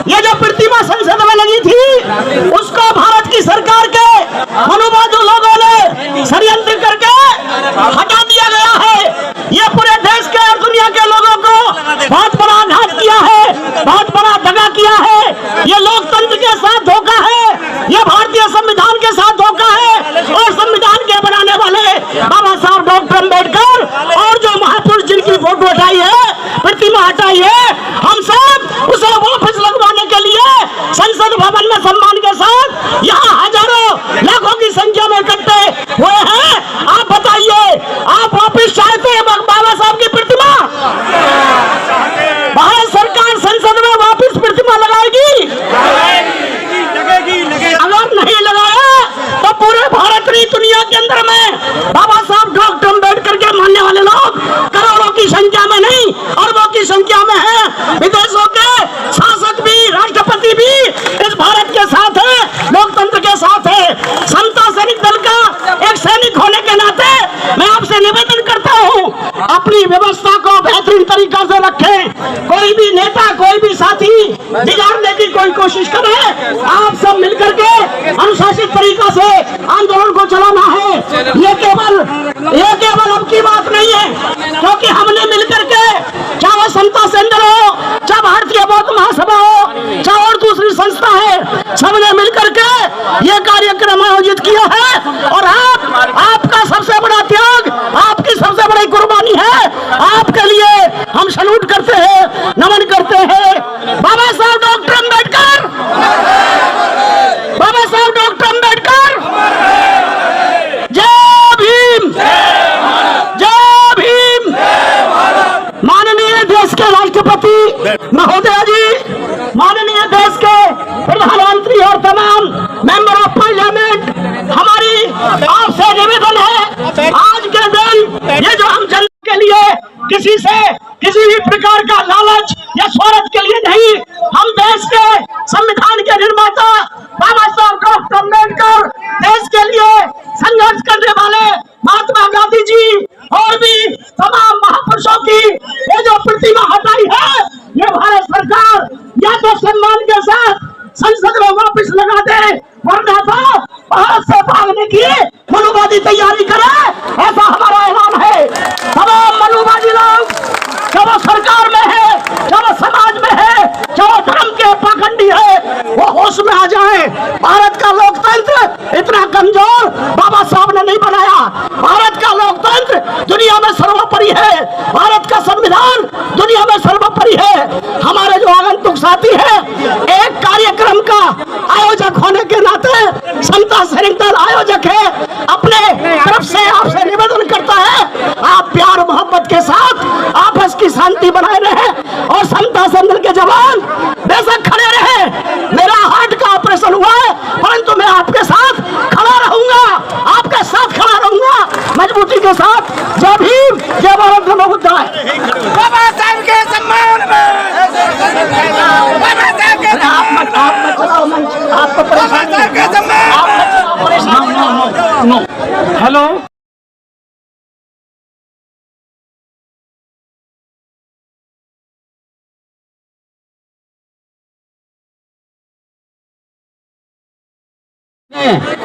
ये जो प्रतिमा संसद में लगी थी उसको भारत की सरकार के मनोवादी लोगों ने षड्यंत्र करके हटा दिया गया है। ये पूरे देश के और दुनिया के लोगों को बहुत बड़ा आघात किया है, बहुत बड़ा दगा किया है। ये लोकतंत्र के साथ धोखा है, ये भारतीय संविधान के साथ धोखा है और संविधान के बनाने वाले बाबा साहब डॉक्टर अम्बेडकर और जो महापुरुष जिनकी फोटो हटाई है, प्रतिमा हटाई है, हम सब उसे वापस लगवाने के लिए संसद भवन में सम्मान के साथ यहाँ हजारों लाखों की संख्या में इकट्ठे हुए हैं। आप बताइए, आप वापस चाहते हैं बाबा साहब की प्रतिमा? भारत सरकार संसद में वापस प्रतिमा लगाएगी? अगर नहीं लगाया तो पूरे भारत की दुनिया के अंदर में बाबा साहब डॉक्टर अम्बेडकर के मानने वाले लोग करोड़ों की संख्या में नहीं अरबों की संख्या में है। विदेशों के शासक भी, राष्ट्रपति भी इस भारत के साथ है, लोकतंत्र के साथ है। समता सैनिक दल का एक सैनिक होने के नाते मैं आपसे निवेदन करता हूँ, अपनी व्यवस्था को बेहतरीन तरीका से रखें। कोई भी नेता, कोई भी साथी बिगाड़ने की कोई कोशिश करे, आप सब मिलकर के अनुशासित तरीका से आंदोलन को चलाना है। ये केवल अब की बात नहीं है, क्योंकि हमने मिलकर के, चाहे समता सेंटर हो, चाहे भारतीय बौद्ध महासभा हो, चाहे और दूसरी संस्था है, सबने मिलकर के ये कार्यक्रम आयोजित किया है। और आपका सबसे बड़ा त्याग, आपकी सबसे बड़ी कुर्बानी है। आपके लिए हम सैल्यूट करते हैं, नमन करते हैं। बाबा साहब डॉक्टर अम्बेडकर, बाबा साहब डॉक्टर अम्बेडकर, जय भीम, जय भीम। माननीय देश के राष्ट्रपति महोदय जी, माननीय देश के प्रधानमंत्री और तमाम मेंबर ऑफ पार्लियामेंट, हमारी आपसे निवेदन है, आज के दिन ये जो हम जनता के लिए किसी से किसी भी प्रकार का लालच या स्वार्थ के लिए नहीं, हम देश के संविधान के निर्माता बाबा साहब डॉक्टर अम्बेडकर, देश के लिए संघर्ष करने वाले महात्मा गांधी जी और भी तमाम महापुरुषों की ये जो प्रतिमा हटाई है, ये भारत सरकार की तैयारी करें, ऐसा हमारा ऐलान है। तमाम मनुवादी लोग चाहे वो सरकार में है, चाहे वो समाज में है, चाहे वो धर्म के पाखंडी है, वो होश में आ जाए। भारत का लोकतंत्र इतना कमजोर बाबा साहब ने नहीं बनाया। भारत का लोकतंत्र दुनिया में सर्वोपरि है। भारत का संविधान दुनिया में सर्वोपरि है। हमारे जो आगंतुक साथी है, एक कार्यक्रम का आयोजक होने के नाते समता सैनिक दल आयोजक है, अपने तरफ से आपसे निवेदन करता है, आप प्यार मोहब्बत के साथ आपस की शांति बनाए रहे और समता सैनिक दल के जवान बेशक खड़े रहे। मेरा हार्ट का ऑपरेशन हुआ है, परंतु मैं आपके साथ खड़ा रहूंगा, आपके साथ खड़ा रहूंगा मजबूती के साथ। जय भीम, जय भारत, नमो बुद्धाय। बाबा साहब के सम्मान में, बाबा साहब के आपको परेशानी के सम्मान। हेलो,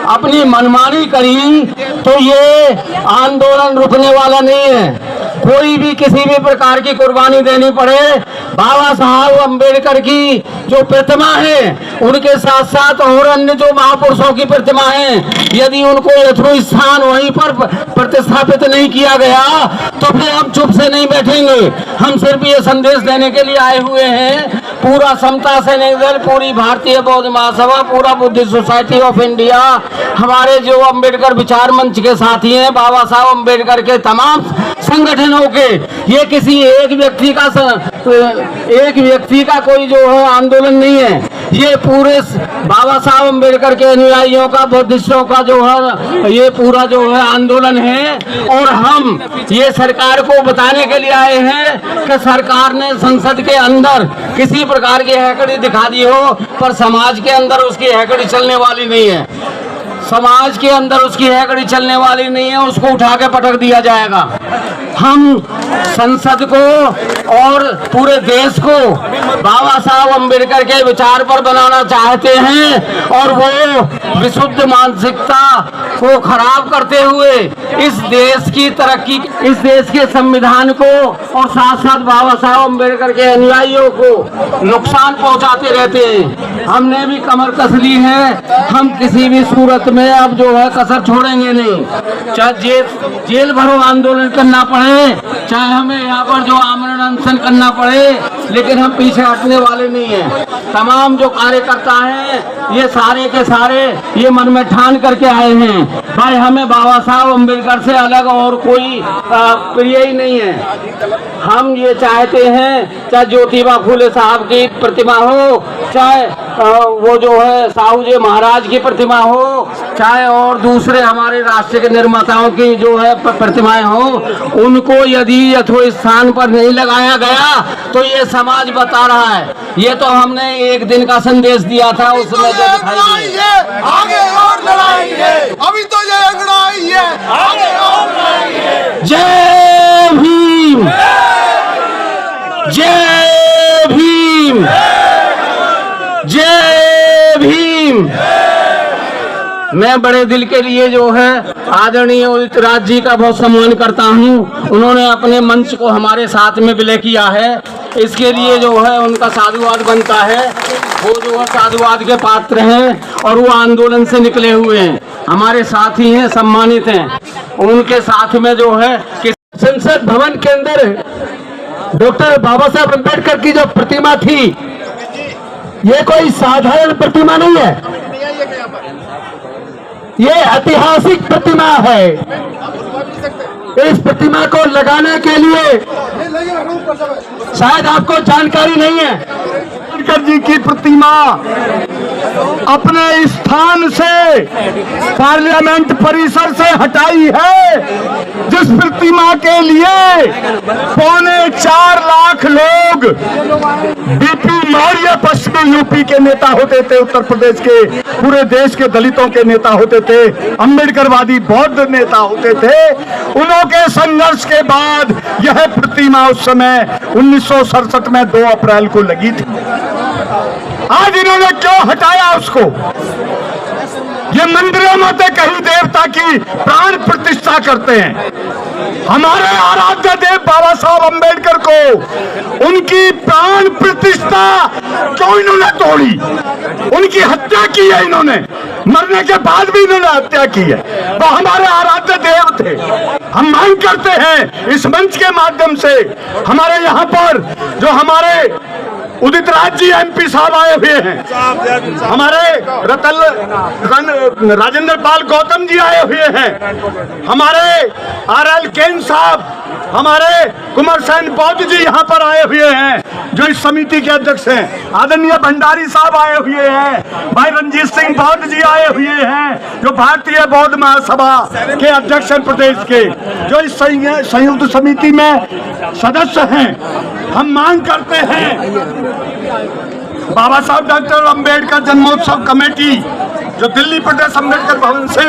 अपनी मनमानी करी तो ये आंदोलन रुकने वाला नहीं है। कोई भी किसी भी प्रकार की कुर्बानी देनी पड़े, बाबा साहब अम्बेडकर की जो प्रतिमा है, उनके साथ साथ और अन्य जो महापुरुषों की प्रतिमा है, यदि उनको यथोस्थान वहीं पर प्रतिस्थापित नहीं किया गया तो फिर हम चुप से नहीं बैठेंगे। हम सिर्फ ये संदेश देने के लिए आए हुए हैं, पूरा समता सैनिक दल, पूरी भारतीय बौद्ध महासभा, पूरा बुद्धिस्ट सोसाइटी ऑफ इंडिया, हमारे जो अम्बेडकर विचार मंच के साथी हैं, बाबा साहब अम्बेडकर के तमाम संगठनों के, ये किसी एक व्यक्ति का कोई जो है आंदोलन नहीं है, ये पूरे बाबा साहब अम्बेडकर के अनुयायियों का, बुद्धिस्टों का जो है ये पूरा जो है आंदोलन है। और हम ये सरकार को बताने के लिए आए हैं कि सरकार ने संसद के अंदर किसी प्रकार की हैकड़ी दिखा दी हो, पर समाज के अंदर उसकी हैकड़ी चलने वाली नहीं है। समाज के अंदर उसकी हैकड़ी चलने वाली नहीं है, उसको उठा के पटक दिया जाएगा। हम संसद को और पूरे देश को बाबा साहब अम्बेडकर के विचार पर बनाना चाहते हैं और वो विशुद्ध मानसिकता को खराब करते हुए इस देश की तरक्की, इस देश के संविधान को और साथ साथ बाबा साहब अम्बेडकर के अनुयायियों को नुकसान पहुंचाते रहते हैं। हमने भी कमर कस ली है, हम किसी भी सूरत में अब जो है कसर छोड़ेंगे नहीं, चाहे जेल भरो आंदोलन करना पड़े, चाहे हमें यहाँ पर जो आमरण अनशन करना पड़े, लेकिन हम पीछे हटने वाले नहीं हैं। तमाम जो कार्यकर्ता हैं ये सारे के सारे ये मन में ठान करके आए हैं, भाई हमें बाबा साहब अम्बेडकर से अलग और कोई प्रिय ही नहीं है। हम ये चाहते हैं चाहे ज्योतिबा फूले साहब की प्रतिमा हो, चाहे वो जो है साहू जी महाराज की प्रतिमा हो, चाहे और दूसरे हमारे राष्ट्र के निर्माताओं की जो है प्रतिमाएं हो, उनको यदि यथोस्थान पर नहीं लगाया गया तो ये समाज बता रहा है। ये तो हमने एक दिन का संदेश दिया था, उसमें जो दिखाई दिया। आगे और लड़ाई है, अभी तो ये लड़ाई है, आगे और लड़ाई है। जय भीम, जय भीम, जय भीम। मैं बड़े दिल के लिए जो है आदरणीय उदित राज जी का बहुत सम्मान करता हूं। उन्होंने अपने मंच को हमारे साथ में विलय किया है, इसके लिए जो है उनका साधुवाद बनता है। वो जो है साधुवाद के पात्र हैं और वो आंदोलन से निकले हुए हैं, हमारे साथी हैं, सम्मानित हैं। उनके साथ में जो है कि संसद भवन के अंदर डॉक्टर बाबा साहब अम्बेडकर की जो प्रतिमा थी, ये कोई साधारण प्रतिमा नहीं है, ये ऐतिहासिक प्रतिमा है। इस प्रतिमा को लगाने के लिए शायद आपको जानकारी नहीं है, अम्बेडकर जी की प्रतिमा अपने स्थान से पार्लियामेंट परिसर से हटाई है, जिस प्रतिमा के लिए 4.25 लाख लोग बीपी मौर्य पश्चिमी यूपी के नेता होते थे, उत्तर प्रदेश के पूरे देश के दलितों के नेता होते थे, अम्बेडकरवादी बौद्ध नेता होते थे, उन्होंने के संघर्ष के बाद यह प्रतिमा उस समय 1967 में 2 अप्रैल को लगी थी। आज इन्होंने क्यों हटाया उसको? ये मंदिरों में तो कहीं देवता की प्राण प्रतिष्ठा करते हैं। हमारे आराध्य देव बाबा साहब अम्बेडकर को उनकी प्राण प्रतिष्ठा क्यों इन्होंने तोड़ी? उनकी हत्या की है इन्होंने, मरने के बाद भी इन्होंने हत्या की है। वो हमारे आराध्य देव थे। हम मांग करते हैं इस मंच के माध्यम से, हमारे यहाँ पर जो हमारे उदित राज जी एमपी साहब आए हुए हैं, हमारे राजेंद्र पाल गौतम जी आए हुए हैं, हमारे RL केन साहब, हमारे कुमार सेन बौद्ध जी यहाँ पर आए हुए हैं जो इस समिति के अध्यक्ष हैं, आदरणीय भंडारी साहब आए हुए हैं, भाई रंजीत सिंह बौद्ध जी आए हुए हैं जो भारतीय बौद्ध महासभा के अध्यक्ष हैं प्रदेश के, जो इस संयुक्त समिति में सदस्य हैं। हम मांग करते हैं बाबा साहब डॉक्टर अम्बेडकर जन्मोत्सव कमेटी जो दिल्ली प्रदेश अम्बेडकर भवन से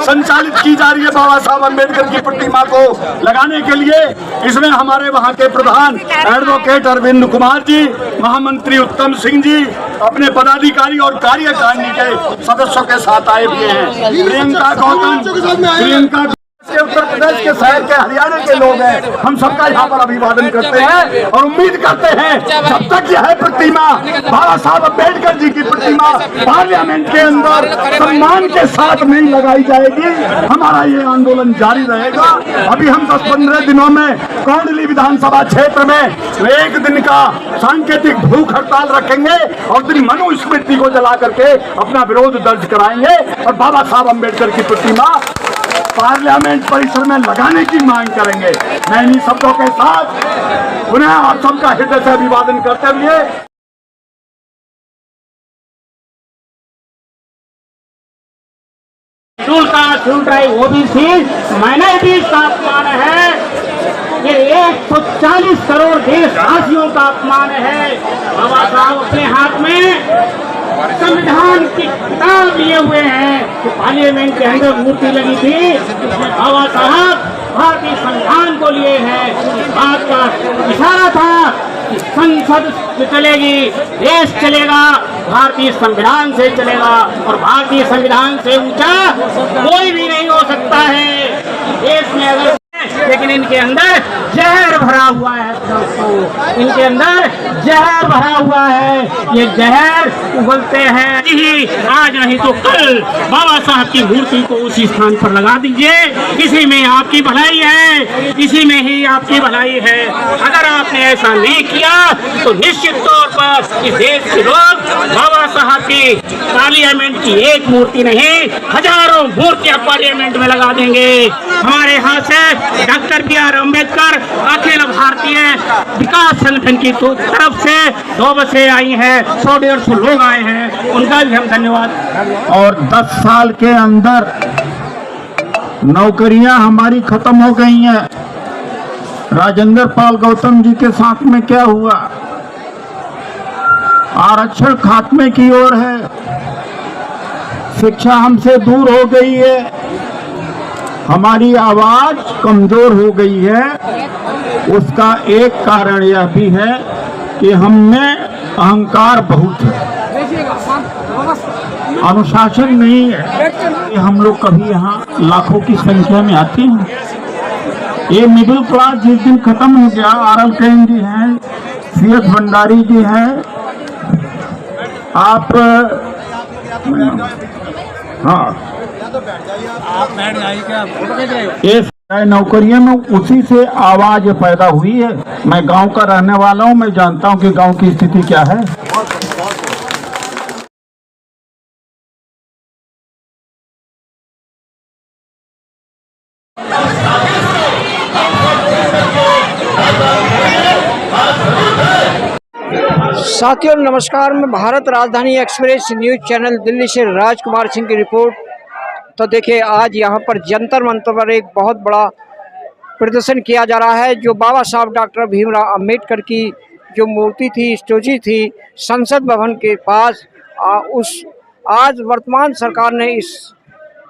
संचालित की जा रही है बाबा साहब अम्बेडकर की प्रतिमा को लगाने के लिए, इसमें हमारे वहां के प्रधान एडवोकेट अरविंद कुमार जी, महामंत्री उत्तम सिंह जी अपने पदाधिकारी और कार्यकारिणी के सदस्यों के साथ आए हुए हैं। प्रियंका गौतम के उत्तर प्रदेश के शहर के हरियाणा के लोग हैं, हम सबका यहाँ पर अभिवादन करते हैं और उम्मीद करते हैं जब तक यह प्रतिमा बाबा साहब अम्बेडकर जी की प्रतिमा पार्लियामेंट के अंदर सम्मान के साथ नहीं लगाई जाएगी, हमारा ये आंदोलन जारी रहेगा। अभी हम 10-15 दिनों में कौंडली विधानसभा क्षेत्र में 1 दिन का सांकेतिक भूख हड़ताल रखेंगे और दिन मनुस्मृति को जला करके अपना विरोध दर्ज कराएंगे और बाबा साहब अम्बेडकर की प्रतिमा पार्लियामेंट परिसर में लगाने की मांग करेंगे। मैं इन्हीं शब्दों के साथ पुनः आप सबका हृदय से अभिवादन करते हुए ओबीसी माइनॉरिटी का अपमान है, ये 140 करोड़ देशवासियों का अपमान है। बाबा साहब अपने हाथ में संविधान की किताब लिए हुए हैं कि पार्लियामेंट के अंदर मूर्ति लगी थी, बाबा साहब भारतीय संविधान को लिए हैं। बात का इशारा था कि संसद से चलेगी, देश चलेगा, भारतीय संविधान से चलेगा और भारतीय संविधान से ऊंचा कोई भी नहीं हो सकता है देश में। अगर लेकिन इनके अंदर जहर भरा हुआ है दोस्तों, इनके अंदर जहर भरा हुआ है। ये जहर उगलते हैं ही आज नहीं तो कल। बाबा साहब की मूर्ति को उसी स्थान पर लगा दीजिए, इसी में आपकी भलाई है, इसी में ही आपकी भलाई है। अगर आपने ऐसा नहीं किया तो निश्चित तौर पर इस देश के लोग बाबा साहब की पार्लियामेंट की एक मूर्ति नहीं, हजारों मूर्तियां पार्लियामेंट में लगा देंगे। हमारे यहाँ से डॉक्टर BR अम्बेडकर अखिल भारतीय विकास संगठन की तरफ से 2 बसें आई हैं, 100-150 लोग आए हैं, उनका भी हम धन्यवाद। और 10 साल के अंदर नौकरियां हमारी खत्म हो गई हैं। राजेंद्र पाल गौतम जी के साथ में क्या हुआ? आरक्षण खात्मे की ओर है, शिक्षा हमसे दूर हो गई है, हमारी आवाज कमजोर हो गई है। उसका एक कारण यह भी है कि हम में अहंकार बहुत है, अनुशासन नहीं है। हम लोग कभी यहाँ लाखों की संख्या में आते हैं, ये मिडिल क्लास जिस दिन खत्म हो गया, RL केन जी हैं, CS भंडारी जी हैं, आप हाँ ये नौकरियों में उसी से आवाज पैदा हुई है। मैं गांव का रहने वाला हूं, मैं जानता हूं कि गांव की स्थिति क्या है। साथियों नमस्कार, मैं भारत राजधानी एक्सप्रेस न्यूज चैनल दिल्ली से राजकुमार सिंह की रिपोर्ट। तो देखिए आज यहाँ पर जंतर मंतर पर एक बहुत बड़ा प्रदर्शन किया जा रहा है। जो बाबा साहब डॉक्टर भीमराव अंबेडकर की जो मूर्ति थी, स्टैचू थी संसद भवन के पास, आज वर्तमान सरकार ने इस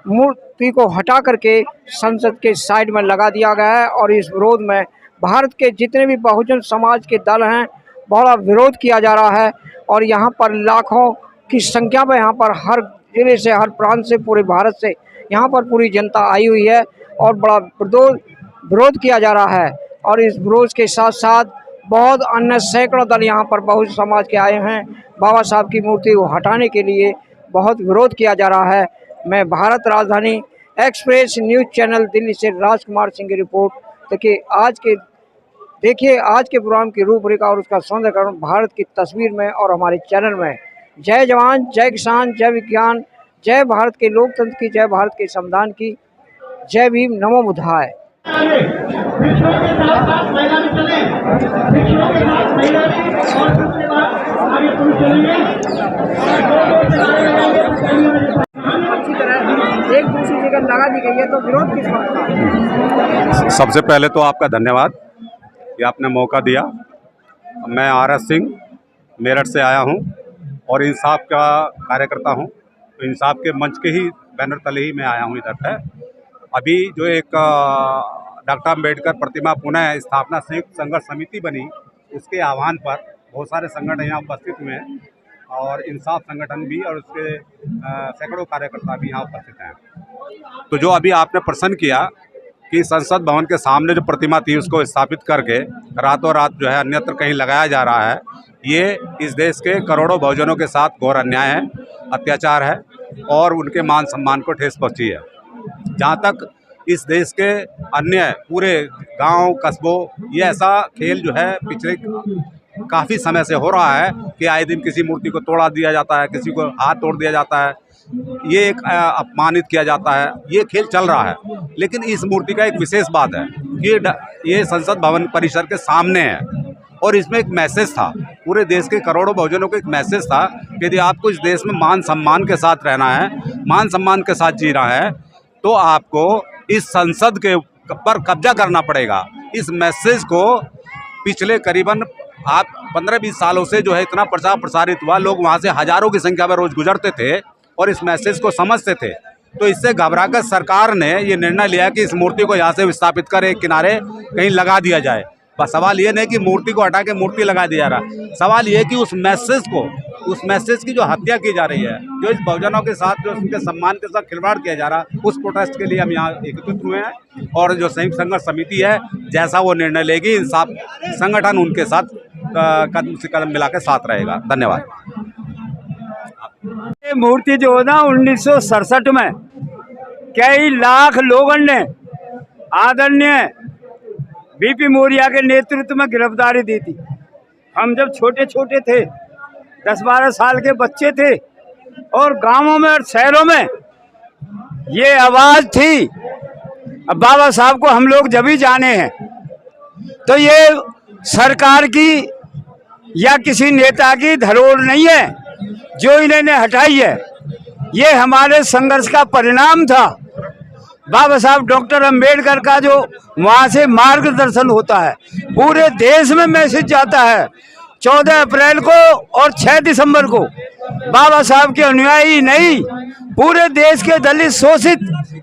मूर्ति को हटा करके संसद के साइड में लगा दिया गया है। और इस विरोध में भारत के जितने भी बहुजन समाज के दल हैं बड़ा विरोध किया जा रहा है। और यहाँ पर लाखों की संख्या में यहाँ पर हर जिले से, हर प्रांत से, पूरे भारत से यहाँ पर पूरी जनता आई हुई है और बड़ा विरोध किया जा रहा है। और इस विरोध के साथ साथ बहुत अन्य सैकड़ों दल यहाँ पर बहुजन समाज के आए हैं। बाबा साहब की मूर्ति को हटाने के लिए बहुत विरोध किया जा रहा है। मैं भारत राजधानी एक्सप्रेस न्यूज़ चैनल दिल्ली से राजकुमार सिंह की रिपोर्ट। देखिए आज के प्रोग्राम की रूपरेखा और उसका सौंदर्यकरण भारत की तस्वीर में और हमारे चैनल में। जय जवान, जय किसान, जय विज्ञान, जय भारत के लोकतंत्र की, जय भारत के संविधान की, जय भीम, नमो बुद्धाय। एक दूसरी जगह लगा दी गई है तो विरोध किस बात का? सबसे पहले तो आपका धन्यवाद कि आपने मौका दिया। मैं RS सिंह मेरठ से आया हूं और इंसाफ का कार्यकर्ता हूं। तो इंसाफ के मंच के ही बैनर तले ही मैं आया हूं इधर पे। अभी जो एक डॉक्टर अम्बेडकर प्रतिमा पुनः स्थापना संयुक्त संघर्ष समिति बनी, उसके आह्वान पर बहुत सारे संगठन यहाँ उपस्थित हुए हैं और इंसाफ संगठन भी और उसके सैकड़ों कार्यकर्ता भी यहाँ उपस्थित हैं। तो जो अभी आपने प्रश्न किया कि संसद भवन के सामने जो प्रतिमा थी उसको स्थापित करके रातों रात जो है अन्यत्र कहीं लगाया जा रहा है, ये इस देश के करोड़ों बहुजनों के साथ घोर अन्याय है, अत्याचार है और उनके मान सम्मान को ठेस पहुँची है। जहाँ तक इस देश के अन्य पूरे गांव कस्बों, ये ऐसा खेल जो है पिछले काफ़ी समय से हो रहा है कि आए दिन किसी मूर्ति को तोड़ा दिया जाता है, किसी को हाथ तोड़ दिया जाता है, ये एक अपमानित किया जाता है, ये खेल चल रहा है। लेकिन इस मूर्ति का एक विशेष बात है कि ये संसद भवन परिसर के सामने है और इसमें एक मैसेज था, पूरे देश के करोड़ों बहुजनों को एक मैसेज था कि यदि आपको इस देश में मान सम्मान के साथ रहना है, मान सम्मान के साथ जीना है, तो आपको इस संसद के पर कब्जा करना पड़ेगा। इस मैसेज को पिछले करीबन 15-20 सालों से जो है इतना प्रचार प्रसारित हुआ, लोग वहाँ से हजारों की संख्या में रोज गुजरते थे और इस मैसेज को समझते थे। तो इससे घबराकर सरकार ने ये निर्णय लिया कि इस मूर्ति को यहाँ से विस्थापित कर एक किनारे कहीं लगा दिया जाए। बस सवाल ये नहीं कि मूर्ति को हटा के मूर्ति लगा दिया जा रहा, सवाल ये कि उस मैसेज की जो हत्या की जा रही है, जो इस बहुजनों के साथ जो उनके सम्मान के साथ खिलवाड़ किया जा रहा, उस प्रोटेस्ट के लिए हम यहाँ एकत्रित हुए हैं। और जो संयुक्त संघर्ष समिति है, जैसा वो निर्णय लेगी, इंसाफ संगठन उनके साथ कदम से कदम मिला के साथ रहेगा। धन्यवाद। ये मूर्ति जो है ना 1967 में कई लाख लोगों ने आदरणीय BP मौर्य के नेतृत्व में गिरफ्तारी दी थी। हम जब छोटे छोटे थे, 10-12 साल के बच्चे थे और गांवों में और शहरों में ये आवाज़ थी। अब बाबा साहब को हम लोग जब ही जाने हैं, तो ये सरकार की या किसी नेता की धरोहर नहीं है जो इन्होंने हटाई है, ये हमारे संघर्ष का परिणाम था। बाबा साहब डॉक्टर अम्बेडकर का जो वहाँ से मार्गदर्शन होता है, पूरे देश में मैसेज जाता है। 14 अप्रैल को और 6 दिसंबर को बाबा साहब के अनुयायी नहीं, पूरे देश के दलित, शोषित,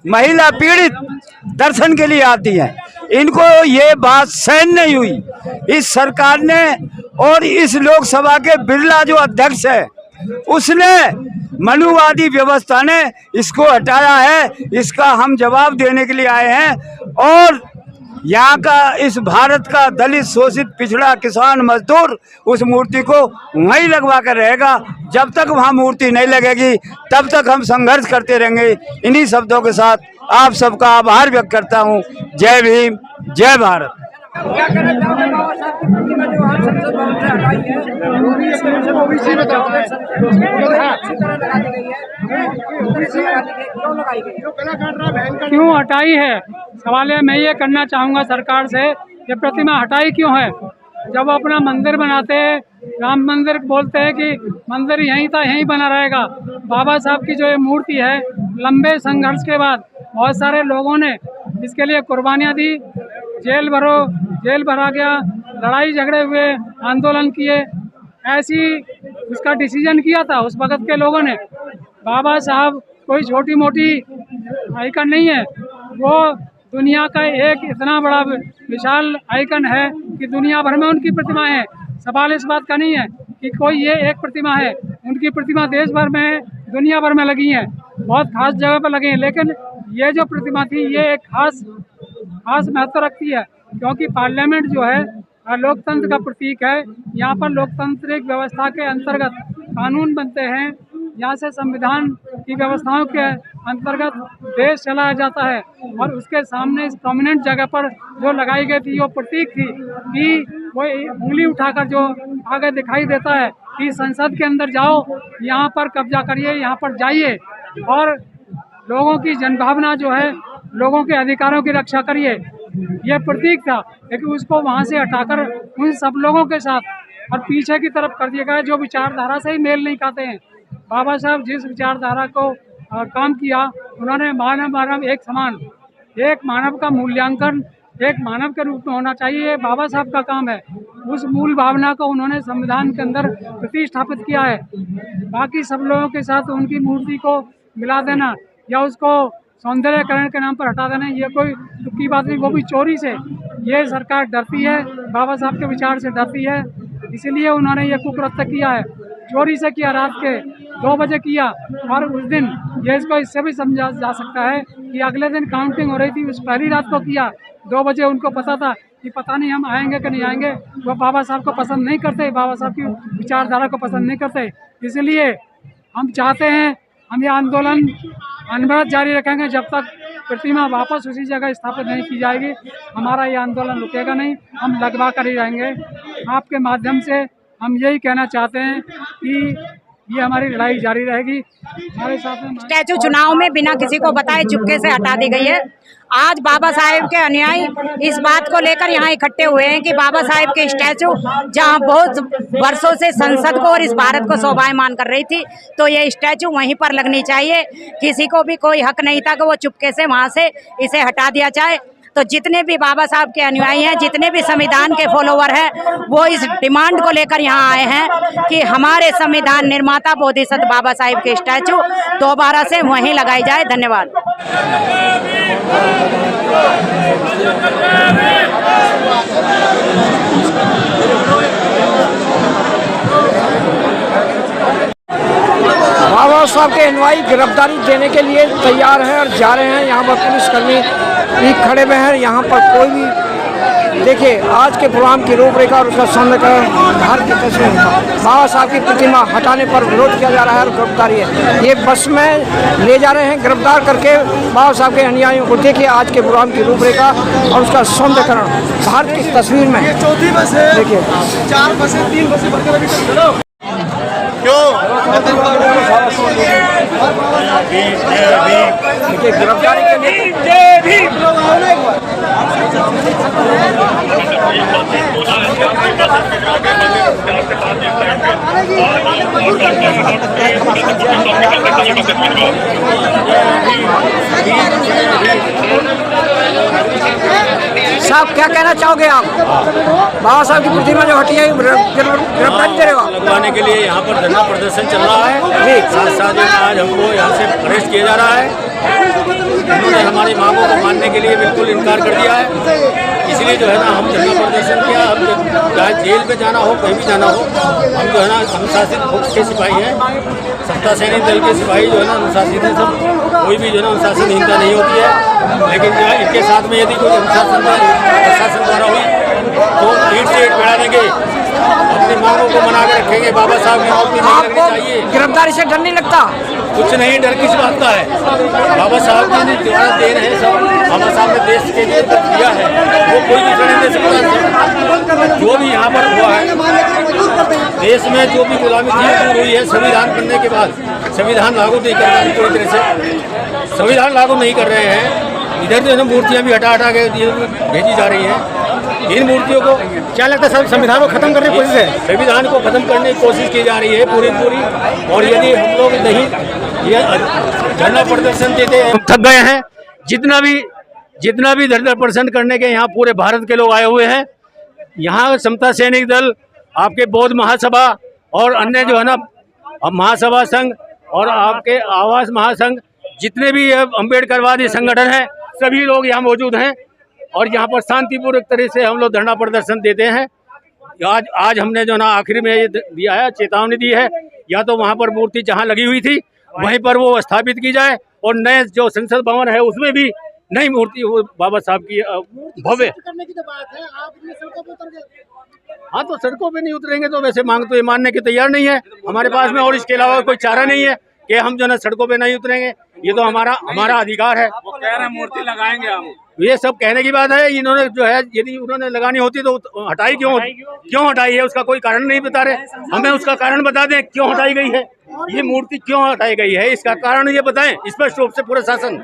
महिला पीड़ित दर्शन के लिए आती हैं। इनको ये बात सहन नहीं हुई। इस सरकार ने और इस लोकसभा के बिरला जो अध्यक्ष है, उसने, मनुवादी व्यवस्था ने इसको हटाया है। इसका हम जवाब देने के लिए आए हैं और यहाँ का, इस भारत का दलित, शोषित, पिछड़ा, किसान, मजदूर उस मूर्ति को वहीं लगवा कर रहेगा। जब तक वहाँ मूर्ति नहीं लगेगी तब तक हम संघर्ष करते रहेंगे। इन्हीं शब्दों के साथ आप सबका आभार व्यक्त करता हूँ। जय भीम, जय भारत। क्या कहना चाहोगे बाबा साहब की प्रतिमा जो आज संसद भवन से हटाई है, ओबीसी में जाता है, अच्छी तरह लगा दी गई है, क्यों लगाई गई है, क्यों हटाई है? सवाल है, मैं ये करना चाहूँगा सरकार से, ये प्रतिमा हटाई क्यों है? जब अपना मंदिर बनाते हैं, राम मंदिर बोलते हैं कि मंदिर यहीं था यहीं बना रहेगा। बाबा साहब की जो ये मूर्ति है, लंबे संघर्ष के बाद बहुत सारे लोगों ने इसके लिए कुर्बानियाँ दी, जेल भरा गया, लड़ाई झगड़े हुए, आंदोलन किए, ऐसी उसका डिसीजन किया था उस वक़्त के लोगों ने। बाबा साहब कोई छोटी मोटी आइकन नहीं है, वो दुनिया का एक इतना बड़ा विशाल आइकन है कि दुनिया भर में उनकी प्रतिमा है। सवाल इस बात का नहीं है कि कोई ये एक प्रतिमा है, उनकी प्रतिमा देश भर में है। दुनिया भर में लगी हैं, बहुत खास जगह पर लगी हैं, लेकिन ये जो प्रतिमा थी ये एक खास महत्व रखती है, क्योंकि पार्लियामेंट जो है लोकतंत्र का प्रतीक है। यहाँ पर लोकतांत्रिक व्यवस्था के अंतर्गत कानून बनते हैं, यहाँ से संविधान की व्यवस्थाओं के अंतर्गत देश चलाया जाता है, और उसके सामने इस प्रोमिनेंट जगह पर जो लगाई गई थी वो प्रतीक थी कि वो उंगली उठाकर जो आगे दिखाई देता है कि संसद के अंदर जाओ, यहाँ पर कब्जा करिए, यहाँ पर जाइए और लोगों की जनभावना जो है, लोगों के अधिकारों की रक्षा करिए, यह प्रतीक था। लेकिन उसको वहाँ से हटाकर उन सब लोगों के साथ और पीछे की तरफ कर दिया गया जो विचारधारा से ही मेल नहीं खाते हैं। बाबा साहब जिस विचारधारा को काम किया, उन्होंने मानव एक समान, एक मानव का मूल्यांकन एक मानव के रूप में होना चाहिए, ये बाबा साहब का काम है। उस मूल भावना को उन्होंने संविधान के अंदर प्रतिष्ठापित किया है। बाकी सब लोगों के साथ उनकी मूर्ति को मिला देना या उसको सौंदर्यकरण के नाम पर हटा देना, ये कोई दुख की बात नहीं, वो भी चोरी से। ये सरकार डरती है, बाबा साहब के विचार से डरती है, इसीलिए उन्होंने ये कुकृत्य किया है। चोरी से किया, रात के 2 बजे किया, और उस दिन ये इसको इससे भी समझा जा सकता है कि अगले दिन काउंटिंग हो रही थी, उस पहली रात को किया 2 बजे। उनको पता था कि पता नहीं हम आएंगे कि नहीं आएंगे, वो बाबा साहब को पसंद नहीं करते, बाबा साहब की विचारधारा को पसंद नहीं करते। इसलिए हम चाहते हैं, हम ये आंदोलन अनवरत जारी रखेंगे जब तक प्रतिमा वापस उसी जगह स्थापित नहीं की जाएगी। हमारा ये आंदोलन रुकेगा नहीं, हम लगवा कर ही रहेंगे। आपके माध्यम से हम यही कहना चाहते हैं कि ये हमारी लड़ाई जारी रहेगी। हमारे साथ में स्टैचू चुनाव में बिना किसी को बताए चुपके से हटा दी गई है। आज बाबा साहेब के अनुयायी इस बात को लेकर यहाँ इकट्ठे हुए हैं कि बाबा साहेब के स्टैचू जहाँ बहुत वर्षों से संसद को और इस भारत को शोभायमान कर रही थी, तो ये स्टैचू वहीं पर लगनी चाहिए। किसी को भी कोई हक नहीं था कि वो चुपके से वहाँ से इसे हटा दिया जाए। तो जितने भी बाबा साहब के अनुयायी हैं, जितने भी संविधान के फॉलोवर हैं, वो इस डिमांड को लेकर यहाँ आए हैं कि हमारे संविधान निर्माता बोधिसत्व बाबा साहेब के स्टैचू दोबारा से वहीं लगाई जाए। धन्यवाद। बाबा साहब के अनुयायी गिरफ्तारी देने के लिए तैयार हैं और जा रहे हैं। यहाँ पर पुलिसकर्मी भी खड़े हुए हैं। यहाँ पर कोई भी देखिए, आज के प्रोग्राम की रूपरेखा और उसका सौंदर्यकरण भारत की तस्वीर बाबा साहब की प्रतिमा हटाने पर विरोध किया जा रहा है और गिरफ्तारी है। ये बस में ले जा रहे हैं गिरफ्तार करके बाबा साहब के अनुयायियों को। देखिए आज के प्रोग्राम की रूपरेखा और उसका सौंदर्यकरण भारत की तस्वीर में। चौथी बस है, देखिए 4 बसें 3 बसें बढ़कर अभी तक देखिए गिरफ्तारी के लिए साहब क्या कहना चाहोगे आप? बाबा साहब की प्रतिमा जो हटी है गिरफ्तारी करेगा लगवाने के लिए यहाँ पर धरना प्रदर्शन चल रहा है। साथ साथ आज हमको यहाँ से अरेस्ट किया जा रहा है। उन्होंने हमारी मांगों को मानने के लिए बिल्कुल इनकार कर दिया है। इसलिए जो है ना हम धरना प्रदर्शन किया। हम चाहे जेल में जाना हो, कहीं भी जाना हो, हम जो है ना अनुशासित फौज के सिपाही हैं, सत्ता सैनिक दल के सिपाही जो है ना अनुशासित हैं सब। कोई भी जो है ना अनुशासनहीनता नहीं होती है। लेकिन जो है इनके साथ में यदि कोई प्रशासन द्वारा हुई तो ईंट से ईंट बढ़ा देंगे, अपनी मांगों को मना के रखेंगे। बाबा साहब की मूर्ति नहीं लगनी चाहिए। गिरफ्तारी से डर नहीं लगता? कुछ नहीं, डर किस बात का है? बाबा साहब की द्वारा दे रहे हैं सब। बाबा साहब ने देश के लिए दिया है, वो कोई भी नहीं दे सकता। जो भी यहाँ पर हुआ है, देश में जो भी गुलामी थी दूर हुई है। संविधान बनने के बाद संविधान लागू नहीं कर रहे हैं, पूरी तरह से संविधान लागू नहीं कर रहे हैं। इधर जो है मूर्तियाँ भी हटा के भेजी जा रही हैं। इन मूर्तियों को क्या लगता है संविधान को खत्म करने की कोशिश है? संविधान को खत्म करने की कोशिश की जा रही है पूरी। और यदि हम लोग नहीं ये धरना प्रदर्शन देते हैं, थक गए हैं। जितना भी धरना प्रदर्शन करने के यहाँ पूरे भारत के लोग आए हुए हैं। यहाँ समता सैनिक दल, आपके बौद्ध महासभा और अन्य जो है ना महासभा संघ और आपके आवास महासंघ, जितने भी अम्बेडकरवादी संगठन हैं, सभी लोग यहाँ मौजूद हैं। और यहाँ पर शांतिपूर्वक तरह से हम लोग धरना प्रदर्शन देते हैं। आज हमने जो ना आखिरी में ये दिया है, चेतावनी दी है, या तो वहाँ पर मूर्ति जहाँ लगी हुई थी वहीं पर वो स्थापित की जाए और नए जो संसद भवन है उसमें भी नई मूर्ति वो बाबा साहब की भव्य करने की तो बात है, आप इतने सड़कों पे उतर गए। हाँ, तो सड़कों पे नहीं उतरेंगे तो वैसे मांग तो ये मानने की तैयार नहीं है हमारे पास में, और इसके अलावा कोई चारा नहीं है कि हम जो है सड़कों पे नहीं उतरेंगे। ये तो हमारा अधिकार है। वो कह रहे हैं मूर्ति लगाएंगे हम। ये सब कहने की बात है। इन्होंने जो है यदि उन्होंने लगानी होती तो हटाई क्यों हटाई है, उसका कोई कारण नहीं बता रहे। हमें उसका कारण बता दें क्यों हटाई गई है, ये मूर्ति क्यों हटाई गई है, इसका कारण ये बताएं स्पष्ट रूप से। पूरे शासन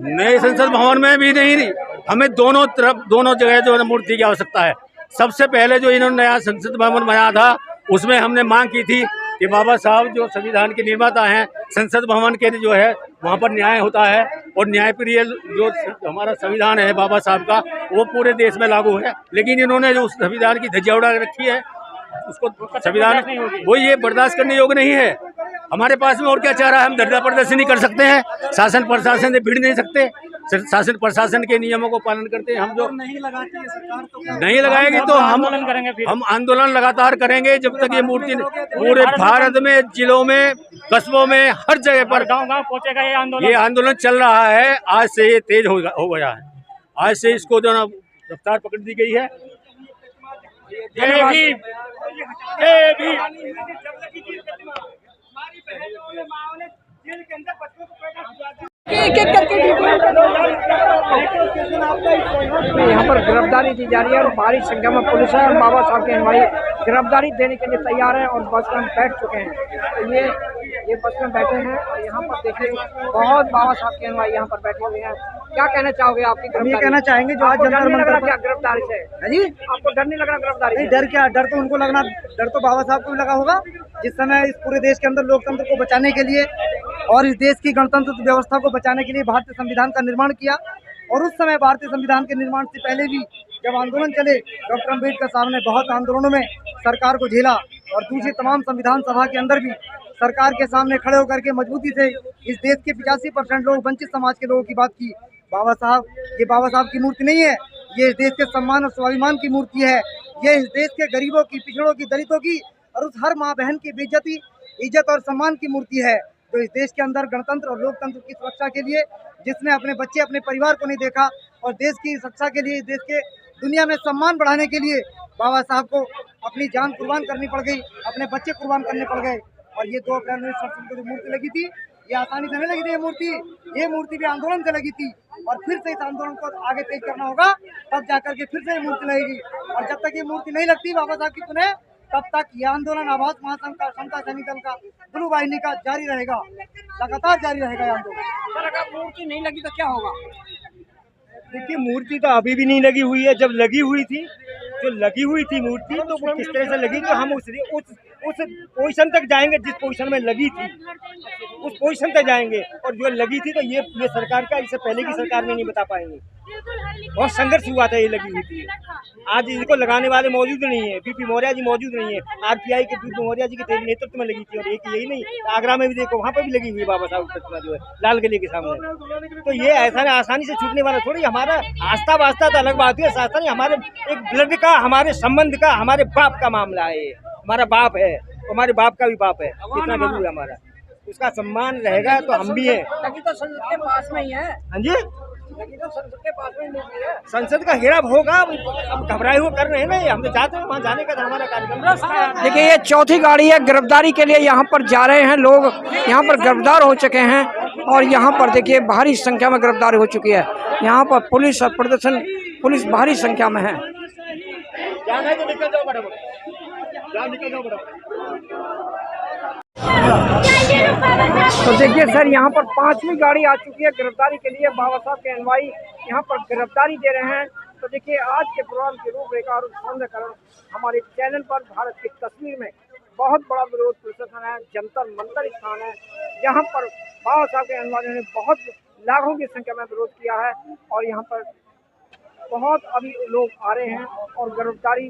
नए संसद भवन में भी नहीं, हमें दोनों तरफ दोनों जगह जो है मूर्ति की आवश्यकता है। सबसे पहले जो इन्होंने नया संसद भवन बनाया था उसमें हमने मांग की थी कि बाबा साहब जो संविधान के निर्माता हैं, संसद भवन के जो है वहाँ पर न्याय होता है और न्यायप्रिय जो हमारा संविधान है बाबा साहब का वो पूरे देश में लागू है। लेकिन इन्होंने जो उस संविधान की धज्जियां उड़ा रखी है उसको संविधान वो ये बर्दाश्त करने योग्य नहीं है। हमारे पास में और क्या चाह रहा है, हम धरना प्रदर्शन कर सकते हैं, शासन प्रशासन से भिड़ नहीं सकते, शासन प्रशासन के नियमों को पालन करते हैं। हम जो नहीं लगाती है सरकार तो नहीं लगाएगी तो हम आंदोलन लगातार करेंगे जब तक ये मूर्ति पूरे भारत में जिलों में कस्बों में हर जगह पर गांव-गांव पहुंचेगा ये आंदोलन चल रहा है। आज से ये तेज हो गया है, आज से इसको जो ना रफ्तार पकड़ दी गई है। यहाँ पर गिरफ्तारी दी जा रही है और भारी संख्या में पुलिस है और बाबा साहब के अनुयायी गिरफ्तारी देने के लिए तैयार हैं और बस में बैठ चुके हैं। तो ये बस में बैठे हैं और यहाँ पर देखिए बहुत बाबा साहब के अनुयायी यहाँ पर बैठे हुए हैं। क्या कहना चाहोगे आपकी गिरफ्तारी? ये कहना चाहेंगे जो आज जंतर मंतर क्या गिरफ्तारी से जी आपको डर नहीं लग रहा गिरफ्तारी? नहीं, डर क्या, डर तो उनको लगना, डर तो बाबा साहब को भी लगा होगा जिस समय इस पूरे देश के अंदर लोकतंत्र को बचाने के लिए और इस देश की गणतंत्र व्यवस्था को बचाने के लिए भारतीय संविधान का निर्माण किया। और उस समय भारतीय संविधान के निर्माण से पहले भी जब आंदोलन चले, डॉक्टर अम्बेडकर साहब ने बहुत आंदोलनों में सरकार को झेला और दूसरी तमाम संविधान सभा के अंदर भी सरकार के सामने खड़े होकर के मजबूती से इस देश के 85% लोग वंचित समाज के लोगों की बात की। बाबा साहब, ये बाबा साहब की मूर्ति नहीं है, ये इस देश के सम्मान और स्वाभिमान की मूर्ति है। ये इस देश के गरीबों की, पिछड़ों की, दलितों की और उस हर माँ बहन की बेइज्जती, इज्जत और सम्मान की मूर्ति है जो इस देश के अंदर गणतंत्र और लोकतंत्र की सुरक्षा के लिए, जिसने अपने बच्चे, अपने परिवार को नहीं देखा और देश की रक्षा के लिए, देश के दुनिया में सम्मान बढ़ाने के लिए बाबा साहब को अपनी जान कुर्बान करनी पड़ गई, अपने बच्चे कुर्बान करने पड़ गए। और ये 2 अप्रैल 1967 को जो मूर्ति लगी थी, ये आसानी से नहीं लगी थी। ये मूर्ति भी आंदोलन से लगी थी और फिर से इस आंदोलन को आगे तेज करना होगा, तब जाकर के फिर से ये मूर्ति लगेगी। और जब तक ये मूर्ति नहीं लगती बाबा साहब की पुनः, तब तक ये आंदोलन आवाज महासंघ का, समता सैनिक दल का, ब्लू वाहिनी का जारी रहेगा, लगातार जारी रहेगा ये आंदोलन। सर, अगर मूर्ति नहीं लगी तो क्या होगा? देखिए, मूर्ति तो अभी भी नहीं लगी हुई है। जब लगी हुई थी, जो लगी हुई थी मूर्ति, तो वो किस तरह से लगी तो हम उस पोजीशन तक जाएंगे जिस पोजीशन में लगी थी, उस पोजीशन तक जाएंगे। और जो लगी थी तो ये सरकार का, इससे पहले की सरकार में नहीं बता पाएंगे। बहुत संघर्ष हुआ था ये लगी हुई थी। आज इनको लगाने वाले मौजूद नहीं है, बीपी मौर्य जी मौजूद नहीं है, आरपीआई के बीपी मौर्य जी के नेतृत्व में लगी थी। और एक यही नहीं, आगरा में भी देखो, वहाँ पर भी लगी हुई है बाबा साहब की प्रतिमा जो है लाल किले के सामने। तो ये ऐसा आसानी से छूटने वाला थोड़ी। हमारा आस्था वास्ता तो अलग बात है, शास्त्र नहीं, हमारे एक ब्लड का, हमारे संबंध का, हमारे बाप का मामला है। हमारा बाप है, हमारे बाप का भी बाप है, कितना जरूर है हमारा, उसका सम्मान रहेगा तो हम भी हैं। तो संसद के पास में ही है। हाँ जी, तो संसद के पास में है। संसद का घेराव होगा, अब घबराए हुए कर रहे हैं ना, हम तो चाहते हैं वहाँ जाने का हमारा कार्यक्रम। देखिए, ये चौथी गाड़ी है गिरफ्तारी के लिए यहाँ पर जा रहे हैं लोग, यहाँ पर गिरफ्तार हो चुके हैं और यहाँ पर देखिए भारी संख्या में गिरफ्तारी हो चुकी है। यहाँ पर पुलिस और प्रदर्शन, पुलिस भारी संख्या में है। तो देखिए सर, यहाँ पर 5वीं गाड़ी आ चुकी है गिरफ्तारी के लिए। बाबा साहब के अनुयायी यहाँ पर गिरफ्तारी दे रहे हैं। तो देखिए, आज के प्रोग्राम की रूपरेखा और संदेहकरण हमारे चैनल पर भारत की तस्वीर में बहुत बड़ा विरोध प्रदर्शन है, जंतर मंतर स्थान है, जहाँ पर बाबा साहब के अनुयायियों ने बहुत लाखों की संख्या में विरोध किया है। और यहाँ पर बहुत अभी लोग आ रहे हैं और गिरफ्तारी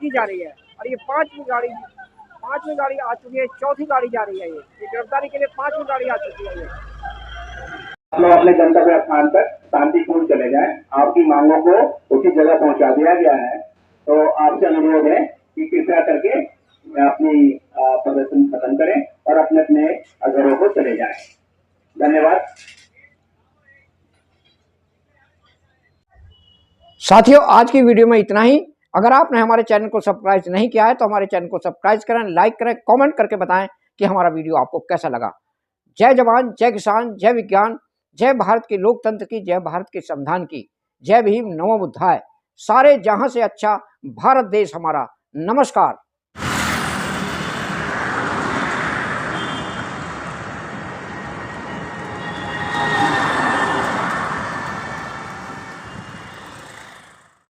की जा रही है। और ये 5वीं गाड़ी आ चुकी है, चौथी गाड़ी जा रही है। ये गिरफ्तारी के लिए 5वीं गाड़ी आ चुकी है। आप लोग अपने गंतव्य स्थान तक शांतिपूर्ण चले जाएं। आपकी मांगों को उसी जगह पहुंचा दिया गया है। तो आपसे अनुरोध है कि कृपया करके अपनी प्रदर्शन खत्म करें और अपने अपने घरों को चले जाएं। धन्यवाद। साथियों, आज की वीडियो में इतना ही। अगर आपने हमारे चैनल को सब्सक्राइब नहीं किया है तो हमारे चैनल को सब्सक्राइब करें, लाइक करें, कमेंट करके बताएं कि हमारा वीडियो आपको कैसा लगा। जय जवान, जय किसान, जय विज्ञान, जय भारत के लोकतंत्र की, जय भारत के संविधान की, जय भीम, नमो बुद्धाय। सारे जहां से अच्छा भारत देश हमारा। नमस्कार।